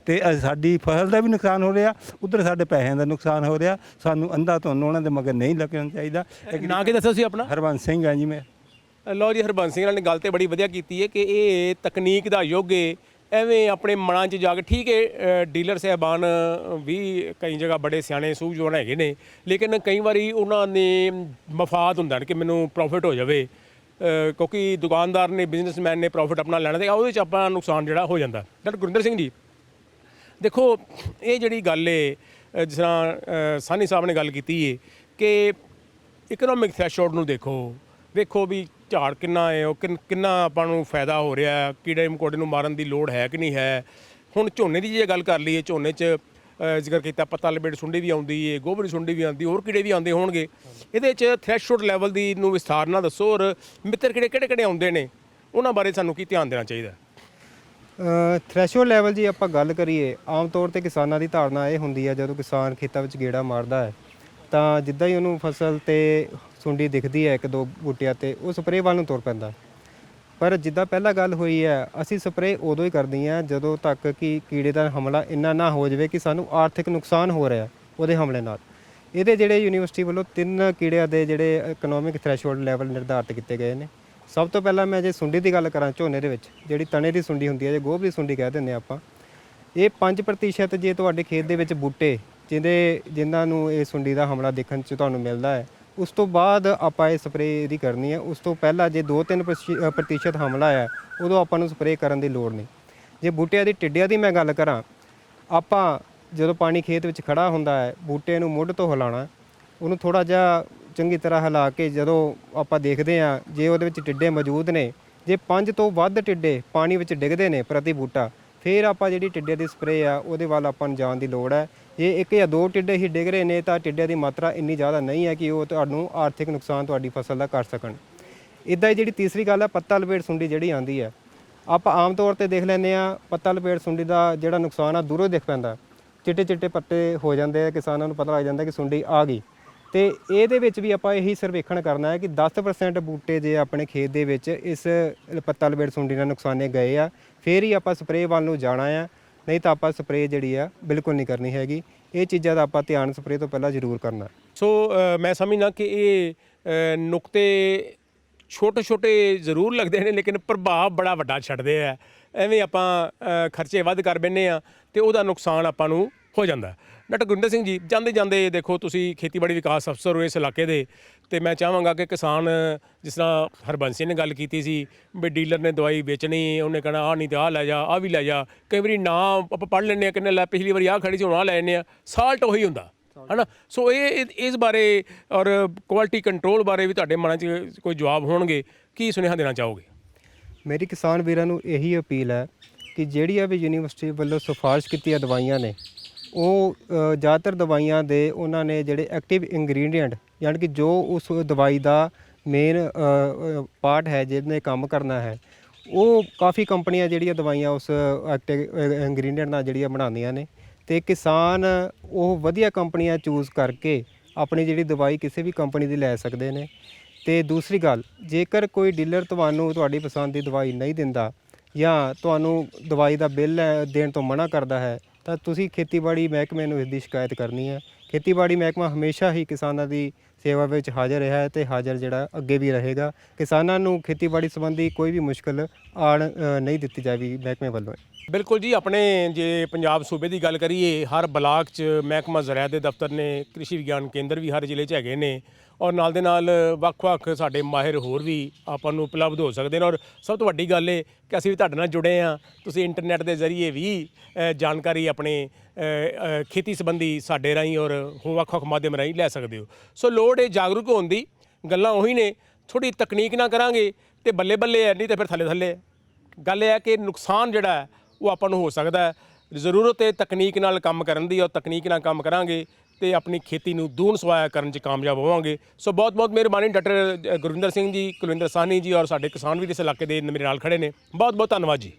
ਤੇ ਸਾਡੀ ਫਸਲ ਦਾ ਵੀ ਨੁਕਸਾਨ ਹੋ ਰਿਹਾ, ਉੱਧਰ ਸਾਡੇ ਪੈਸਿਆਂ ਦਾ ਨੁਕਸਾਨ ਹੋ ਰਿਹਾ। ਸਾਨੂੰ ਅੰਧਾ ਧੁੰਨ ਉਹਨਾਂ ਦੇ ਮਗਰ ਨਹੀਂ ਲੱਗਣਾ ਚਾਹੀਦਾ।
ਨਾਂ ਕੀ ਦੱਸੋ ਸੀ ਆਪਣਾ?
ਹਰਬੰਸ ਸਿੰਘ ਆ ਜੀ ਮੈਂ।
ਲਓ ਜੀ, ਹਰਬੰਸ ਸਿੰਘ ਨਾਲ ਨੇ ਗੱਲ ਤੇ ਬੜੀ ਵਧੀਆ ਕੀਤੀ ਹੈ ਕਿ ਇਹ ਤਕਨੀਕ ਦਾ ਯੁੱਗ ਹੈ। ਐਵੇਂ ਆਪਣੇ ਮਨਾਂ 'ਚ ਜਾ ਕੇ, ਠੀਕ ਹੈ ਡੀਲਰ ਸਾਹਿਬਾਨ ਵੀ ਕਈ ਜਗ੍ਹਾ ਬੜੇ ਸਿਆਣੇ ਸੂਝਵਾਨ ਹੈਗੇ ਨੇ, ਲੇਕਿਨ ਕਈ ਵਾਰੀ ਉਹਨਾਂ ਨੇ ਮਫਾਦ ਹੁੰਦਾ ਕਿ ਮੈਨੂੰ ਪ੍ਰੋਫਿਟ ਹੋ ਜਾਵੇ, ਕਿਉਂਕਿ ਦੁਕਾਨਦਾਰ ਨੇ, ਬਿਜ਼ਨਸਮੈਨ ਨੇ ਪ੍ਰੋਫਿਟ ਆਪਣਾ ਲੈਣਾ, ਤੇ ਉਹਦੇ 'ਚ ਆਪਣਾ ਨੁਕਸਾਨ ਜਿਹੜਾ ਹੋ ਜਾਂਦਾ। ਡਾਕਟਰ ਗੁਰਿੰਦਰ ਸਿੰਘ ਜੀ, ਦੇਖੋ ਇਹ ਜਿਹੜੀ ਗੱਲ ਹੈ, ਜਿਸ ਤਰ੍ਹਾਂ ਸਾਨੀ ਸਾਹਿਬ ਨੇ ਗੱਲ ਕੀਤੀ ਹੈ ਕਿ ਇਕਨੋਮਿਕ ਥ੍ਰੈਸ਼ਹੋਲਡ ਨੂੰ ਵੇਖੋ ਵੀ ਝਾੜ ਕਿੰਨਾ ਹੈ, ਉਹ ਕਿੰਨਾ ਆਪਾਂ ਨੂੰ ਫਾਇਦਾ ਹੋ ਰਿਹਾ, ਕੀੜੇ ਮਕੌੜੇ ਨੂੰ ਮਾਰਨ ਦੀ ਲੋੜ ਹੈ ਕਿ ਨਹੀਂ ਹੈ। ਹੁਣ ਝੋਨੇ ਦੀ ਜੇ ਗੱਲ ਕਰ ਲਈਏ, ਝੋਨੇ 'ਚ ਜ਼ਿਕਰ ਕੀਤਾ ਪੱਤਾ ਲਪੇਟ ਸੁੰਡੀ ਵੀ ਆਉਂਦੀ ਹੈ, ਗੋਭਰੀ ਸੁੰਡੀ ਵੀ ਆਉਂਦੀ, ਹੋਰ ਕੀੜੇ ਵੀ ਆਉਂਦੇ ਹੋਣਗੇ। ਇਹਦੇ 'ਚ ਥ੍ਰੈਸ਼ਹੋਲਡ ਲੈਵਲ ਦੀ ਨੂੰ ਵਿਸਥਾਰ ਨਾਲ ਦੱਸੋ, ਔਰ ਮਿੱਤਰ ਕੀੜੇ ਕਿਹੜੇ ਆਉਂਦੇ ਨੇ, ਉਹਨਾਂ ਬਾਰੇ ਸਾਨੂੰ ਕੀ ਧਿਆਨ ਦੇਣਾ ਚਾਹੀਦਾ?
ਥ੍ਰੈਸ਼ਹੋਲਡ ਲੈਵਲ ਜੀ ਆਪਾਂ ਗੱਲ ਕਰੀਏ, ਆਮ ਤੌਰ ਤੇ ਕਿਸਾਨਾਂ ਦੀ ਧਾਰਨਾ ਇਹ ਹੁੰਦੀ ਹੈ, ਜਦੋਂ ਕਿਸਾਨ ਖੇਤਾਂ ਵਿੱਚ ਗੇੜਾ ਮਾਰਦਾ ਹੈ ਤਾਂ ਜਿੱਦਾਂ ਹੀ ਉਹਨੂੰ ਫਸਲ ਤੇ ਸੁੰਡੀ ਦਿਖਦੀ ਹੈ 1-2 ਬੂਟਿਆਂ ਤੇ, ਉਹ ਸਪਰੇਅ ਵੱਲ ਨੂੰ ਤੁਰ ਪੈਂਦਾ। ਪਰ ਜਿੱਦਾਂ ਪਹਿਲਾਂ ਗੱਲ ਹੋਈ ਹੈ, ਅਸੀਂ ਸਪਰੇਅ ਉਦੋਂ ਹੀ ਕਰਦੇ ਹਾਂ ਜਦੋਂ ਤੱਕ ਕਿ ਕੀੜੇ ਦਾ ਹਮਲਾ ਇੰਨਾ ਨਾ ਹੋ ਜਾਵੇ ਕਿ ਸਾਨੂੰ ਆਰਥਿਕ ਨੁਕਸਾਨ ਹੋ ਰਿਹਾ ਉਹਦੇ ਹਮਲੇ ਨਾਲ। ਇਹਦੇ ਜਿਹੜੇ ਯੂਨੀਵਰਸਿਟੀ ਵੱਲੋਂ 3 ਕੀੜਿਆਂ ਦੇ ਜਿਹੜੇ ਇਕਨੋਮਿਕ ਥ੍ਰੈਸ਼ਹੋਲਡ ਲੈਵਲ ਨਿਰਧਾਰਿਤ ਕੀਤੇ ਗਏ ਨੇ। ਸਭ ਤੋਂ ਪਹਿਲਾਂ ਮੈਂ ਜੇ ਸੁੰਡੀ ਦੀ ਗੱਲ ਕਰਾਂ, ਝੋਨੇ ਦੇ ਵਿੱਚ ਜਿਹੜੀ ਤਣੇ ਦੀ ਸੁੰਡੀ ਹੁੰਦੀ ਹੈ, ਜੇ ਗੋਭ ਦੀ ਸੁੰਡੀ ਕਹਿ ਦਿੰਦੇ ਆਪਾਂ, ਇਹ 5% ਜੇ ਤੁਹਾਡੇ ਖੇਤ ਦੇ ਵਿੱਚ ਬੂਟੇ ਜਿਨ੍ਹਾਂ ਨੂੰ ਇਹ ਸੁੰਡੀ ਦਾ ਹਮਲਾ ਦੇਖਣ 'ਚ ਤੁਹਾਨੂੰ ਮਿਲਦਾ ਹੈ, ਉਸ ਤੋਂ ਬਾਅਦ ਆਪਾਂ ਇਹ ਸਪਰੇਅ ਇਹਦੀ ਕਰਨੀ ਹੈ। ਉਸ ਤੋਂ ਪਹਿਲਾਂ ਜੇ 2-3% ਹਮਲਾ ਹੈ, ਉਦੋਂ ਆਪਾਂ ਨੂੰ ਸਪਰੇਅ ਕਰਨ ਦੀ ਲੋੜ ਨਹੀਂ। ਜੇ ਬੂਟਿਆਂ ਦੀ ਟਿੱਡਿਆਂ ਦੀ ਮੈਂ ਗੱਲ ਕਰਾਂ, ਆਪਾਂ ਜਦੋਂ ਪਾਣੀ ਖੇਤ ਵਿੱਚ ਖੜਾ ਹੁੰਦਾ ਹੈ, ਬੂਟੇ ਨੂੰ ਮੁੱਢ ਤੋਂ ਹਿਲਾਉਣਾ, ਉਹਨੂੰ ਥੋੜ੍ਹਾ ਜਿਹਾ ਚੰਗੀ ਤਰ੍ਹਾਂ ਹਿਲਾ ਕੇ ਜਦੋਂ ਆਪਾਂ ਦੇਖਦੇ ਹਾਂ ਜੇ ਉਹਦੇ ਵਿੱਚ ਟਿੱਡੇ ਮੌਜੂਦ ਨੇ, ਜੇ 5 ਤੋਂ ਵੱਧ ਟਿੱਡੇ ਪਾਣੀ ਵਿੱਚ ਡਿੱਗਦੇ ਨੇ ਪ੍ਰਤੀ ਬੂਟਾ, ਫਿਰ ਆਪਾਂ ਜਿਹੜੀ ਟਿੱਡੇ ਦੀ ਸਪਰੇਅ ਆ ਉਹਦੇ ਵੱਲ ਆਪਾਂ ਨੂੰ ਜਾਣ ਦੀ ਲੋੜ ਹੈ। ਜੇ 1 ਜਾਂ 2 ਟਿੱਡੇ ਹੀ ਡਿੱਗ ਰਹੇ ਨੇ ਤਾਂ ਟਿੱਡਿਆਂ ਦੀ ਮਾਤਰਾ ਇੰਨੀ ਜ਼ਿਆਦਾ ਨਹੀਂ ਹੈ ਕਿ ਉਹ ਤੁਹਾਨੂੰ ਆਰਥਿਕ ਨੁਕਸਾਨ ਤੁਹਾਡੀ ਫਸਲ ਦਾ ਕਰ ਸਕਣ। ਇੱਦਾਂ ਹੀ ਜਿਹੜੀ ਤੀਸਰੀ ਗੱਲ ਹੈ, ਪੱਤਾ ਲਪੇਟ ਸੁੰਡੀ ਜਿਹੜੀ ਆਉਂਦੀ ਹੈ, ਆਪਾਂ ਆਮ ਤੌਰ ਤੇ ਦੇਖ ਲੈਂਦੇ ਹਾਂ ਪੱਤਾ ਲਪੇਟ ਸੁੰਡੀ ਦਾ ਜਿਹੜਾ ਨੁਕਸਾਨ ਆ ਦੂਰੋਂ ਦਿਖ ਪੈਂਦਾ, ਚਿੱਟੇ ਚਿੱਟੇ ਪੱਤੇ ਹੋ ਜਾਂਦੇ ਆ, ਕਿਸਾਨਾਂ ਨੂੰ ਪਤਾ ਲੱਗ ਜਾਂਦਾ ਕਿ ਸੁੰਡੀ ਆ ਗਈ। ਤੇ ਇਹਦੇ ਵਿੱਚ ਵੀ ਆਪਾਂ ਇਹੀ ਸਰਵੇਖਣ ਕਰਨਾ ਹੈ ਕਿ 10% ਬੂਟੇ ਜੇ ਆਪਣੇ ਖੇਤ ਦੇ ਵਿੱਚ ਇਸ ਪੱਤਾ ਲਪੇਟ ਸੁੰਡੀ ਨਾਲ ਨੁਕਸਾਨੇ ਗਏ ਆ, ਫਿਰ ਹੀ ਆਪਾਂ ਸਪਰੇਅ ਵੱਲ ਨੂੰ ਜਾਣਾ ਆ, ਨਹੀਂ ਤਾਂ ਆਪਾਂ ਸਪਰੇਅ ਜਿਹੜੀ ਆ ਬਿਲਕੁਲ ਨਹੀਂ ਕਰਨੀ ਹੈਗੀ। ਇਹ ਚੀਜ਼ਾਂ ਦਾ ਆਪਾਂ ਧਿਆਨ ਸਪਰੇਅ ਤੋਂ ਪਹਿਲਾਂ ਜ਼ਰੂਰ ਕਰਨਾ।
ਸੋ ਮੈਂ ਸਮਝਦਾ ਕਿ ਇਹ ਨੁਕਤੇ ਛੋਟੇ ਛੋਟੇ ਜ਼ਰੂਰ ਲੱਗਦੇ ਨੇ, ਲੇਕਿਨ ਪ੍ਰਭਾਵ ਬੜਾ ਵੱਡਾ ਛੱਡਦੇ ਆ। ਐਵੇਂ ਆਪਾਂ ਖਰਚੇ ਵੱਧ ਕਰ ਬੈਂਦੇ ਆ ਤੇ ਉਹਦਾ ਨੁਕਸਾਨ ਆਪਾਂ ਨੂੰ ਹੋ ਜਾਂਦਾ। ਡਾਕਟਰ ਗੁਰਿੰਦਰ ਸਿੰਘ ਜੀ, ਜਾਂਦੇ ਜਾਂਦੇ ਦੇਖੋ ਤੁਸੀਂ ਖੇਤੀਬਾੜੀ ਵਿਕਾਸ ਅਫਸਰ ਹੋ ਇਸ ਇਲਾਕੇ ਦੇ, ਤੇ ਮੈਂ ਚਾਹਾਂਗਾ ਕਿ ਕਿਸਾਨ, ਜਿਸ ਤਰ੍ਹਾਂ ਹਰਬੰਸ ਸਿੰਘ ਨੇ ਗੱਲ ਕੀਤੀ ਸੀ ਵੀ ਡੀਲਰ ਨੇ ਦਵਾਈ ਵੇਚਣੀ, ਉਹਨੇ ਕਹਿਣਾ ਆਹ ਨਹੀਂ ਤੇ ਆਹ ਲੈ ਜਾ, ਆਹ ਵੀ ਲੈ ਜਾ। ਕਈ ਵਾਰੀ ਨਾ ਆਪਾਂ ਪੜ੍ਹ ਲੈਂਦੇ ਆ ਕਿੰਨੇ ਲੈ, ਪਿਛਲੀ ਵਾਰੀ ਆਹ ਖੜੀ ਸੀ ਹੁਣ ਆਹ ਲੈ ਜਾਂਦੇ ਆ, ਸਾਲਟ ਉਹੀ ਹੁੰਦਾ ਹੈ ਨਾ। ਸੋ ਇਹ ਇਸ ਬਾਰੇ ਔਰ ਕੁਆਲਿਟੀ ਕੰਟਰੋਲ ਬਾਰੇ ਵੀ ਤੁਹਾਡੇ ਮਨਾਂ 'ਚ ਕੋਈ ਜਵਾਬ ਹੋਣਗੇ, ਕੀ ਸੁਨੇਹਾ ਦੇਣਾ ਚਾਹੋਗੇ?
ਮੇਰੀ ਕਿਸਾਨ ਵੀਰਾਂ ਨੂੰ ਇਹੀ ਅਪੀਲ ਹੈ ਕਿ ਜਿਹੜੀਆਂ ਵੀ ਯੂਨੀਵਰਸਿਟੀ ਵੱਲੋਂ ਸਿਫਾਰਿਸ਼ ਕੀਤੀਆਂ ਦਵਾਈਆਂ ਨੇ, ਉਹ ਜ਼ਿਆਦਾਤਰ ਦਵਾਈਆਂ ਦੇ ਉਹਨਾਂ ਨੇ ਜਿਹੜੇ ਐਕਟਿਵ ਇੰਗਰੀਡੀਐਂਟ, ਯਾਨੀ ਕਿ ਜੋ ਉਸ ਦਵਾਈ ਦਾ ਮੇਨ ਪਾਰਟ ਹੈ ਜਿਹਨੇ ਕੰਮ ਕਰਨਾ ਹੈ, ਉਹ ਕਾਫੀ ਕੰਪਨੀਆਂ ਜਿਹੜੀਆਂ ਦਵਾਈਆਂ ਉਸ ਐਕਟਿਵ ਇੰਗਰੀਡੀਐਂਟ ਨਾਲ ਜਿਹੜੀਆਂ ਬਣਾਉਂਦੀਆਂ ਨੇ। ਤੇ ਕਿਸਾਨ ਉਹ ਵਧੀਆ ਕੰਪਨੀਆਂ ਚੂਜ਼ ਕਰਕੇ ਆਪਣੀ ਜਿਹੜੀ ਦਵਾਈ ਕਿਸੇ ਵੀ ਕੰਪਨੀ ਦੀ ਲੈ ਸਕਦੇ ਨੇ। ਤੇ ਦੂਸਰੀ ਗੱਲ, ਜੇਕਰ ਕੋਈ ਡੀਲਰ ਤੁਹਾਨੂੰ ਤੁਹਾਡੀ ਪਸੰਦ ਦੀ ਦਵਾਈ ਨਹੀਂ ਦਿੰਦਾ ਜਾਂ ਤੁਹਾਨੂੰ ਦਵਾਈ ਦਾ ਬਿੱਲ ਦੇਣ ਤੋਂ ਮਨਾ ਕਰਦਾ ਹੈ, ਤਾਂ ਤੁਸੀਂ ਖੇਤੀਬਾੜੀ ਮਹਿਕਮੇ ਨੂੰ ਇਸ ਦੀ ਸ਼ਿਕਾਇਤ ਕਰਨੀ ਹੈ। ਖੇਤੀਬਾੜੀ ਮਹਿਕਮਾ ਹਮੇਸ਼ਾ ਹੀ ਕਿਸਾਨਾਂ ਦੀ ਸੇਵਾ ਵਿੱਚ ਹਾਜ਼ਰ ਰਿਹਾ ਹੈ ਤੇ ਹਾਜ਼ਰ ਜਿਹੜਾ ਅੱਗੇ ਵੀ ਰਹੇਗਾ। ਕਿਸਾਨਾਂ ਨੂੰ ਖੇਤੀਬਾੜੀ ਸੰਬੰਧੀ ਕੋਈ ਵੀ ਮੁਸ਼ਕਲ ਆਉਣ ਨਹੀਂ ਦਿੱਤੀ ਜਾਵੇਗੀ ਮਹਿਕਮੇ ਵੱਲੋਂ।
ਬਿਲਕੁਲ ਜੀ, ਆਪਣੇ ਜੇ ਪੰਜਾਬ ਸੂਬੇ ਦੀ ਗੱਲ ਕਰੀਏ, ਹਰ ਬਲਾਕ 'ਚ ਮਹਿਕਮਾ ਜ਼ਰਾਇਤ ਦੇ ਦਫ਼ਤਰ ਨੇ, ਕ੍ਰਿਸ਼ੀ ਵਿਗਿਆਨ ਕੇਂਦਰ ਵੀ ਹਰ ਜ਼ਿਲ੍ਹੇ 'ਚ ਹੈਗੇ ਨੇ, ਔਰ ਨਾਲ ਦੇ ਨਾਲ ਵੱਖ-ਵੱਖ ਸਾਡੇ ਮਾਹਿਰ ਹੋਰ ਵੀ ਆਪਾਂ ਨੂੰ ਉਪਲਬਧ ਹੋ ਸਕਦੇ ਨੇ। ਔਰ ਸਭ ਤੋਂ ਵੱਡੀ ਗੱਲ ਇਹ ਕਿ ਅਸੀਂ ਵੀ ਤੁਹਾਡੇ ਨਾਲ ਜੁੜੇ ਹਾਂ, ਤੁਸੀਂ ਇੰਟਰਨੈਟ ਦੇ ਜ਼ਰੀਏ ਵੀ ਜਾਣਕਾਰੀ ਆਪਣੇ ਖੇਤੀ ਸੰਬੰਧੀ ਸਾਡੇ ਰਾਹੀਂ ਔਰ ਵੱਖ-ਵੱਖ ਮਾਧਿਅਮ ਰਾਹੀਂ ਲੈ ਸਕਦੇ ਹੋ। ਸੋ ਲੋੜ ਇਹ ਜਾਗਰੂਕ ਹੋਣ ਦੀ, ਗੱਲਾਂ ਉਹੀ ਨੇ, ਥੋੜ੍ਹੀ ਤਕਨੀਕ ਨਾਲ ਕਰਾਂਗੇ ਤੇ ਬੱਲੇ ਬੱਲੇ ਹੈ, ਨਹੀਂ ਤਾਂ ਫਿਰ ਥੱਲੇ ਥੱਲੇ। ਗੱਲ ਇਹ ਹੈ ਕਿ ਨੁਕਸਾਨ ਜਿਹੜਾ ਹੈ ਉਹ ਆਪਾਂ ਨੂੰ ਹੋ ਸਕਦਾ ਹੈ। ਜ਼ਰੂਰਤ ਹੈ ਤਕਨੀਕ ਨਾਲ ਕੰਮ ਕਰਨ ਦੀ, ਔਰ ਤਕਨੀਕ ਨਾਲ ਕੰਮ ਕਰਾਂਗੇ ਤੇ ਆਪਣੀ ਖੇਤੀ ਨੂੰ ਦੂਣ ਸਵਾਇਆ ਕਰਨ 'ਚ ਕਾਮਯਾਬ ਹੋਵਾਂਗੇ। ਸੋ ਬਹੁਤ ਬਹੁਤ ਮਿਹਰਬਾਨੀ ਡਾਕਟਰ ਗੁਰਵਿੰਦਰ ਸਿੰਘ ਜੀ, ਕੁਲਵਿੰਦਰ ਸਾਹਨੀ ਜੀ, ਔਰ ਸਾਡੇ ਕਿਸਾਨ ਵੀ ਇਸ ਇਲਾਕੇ ਦੇ ਮੇਰੇ ਨਾਲ ਖੜੇ ਨੇ। ਬਹੁਤ ਬਹੁਤ ਧੰਨਵਾਦ ਜੀ।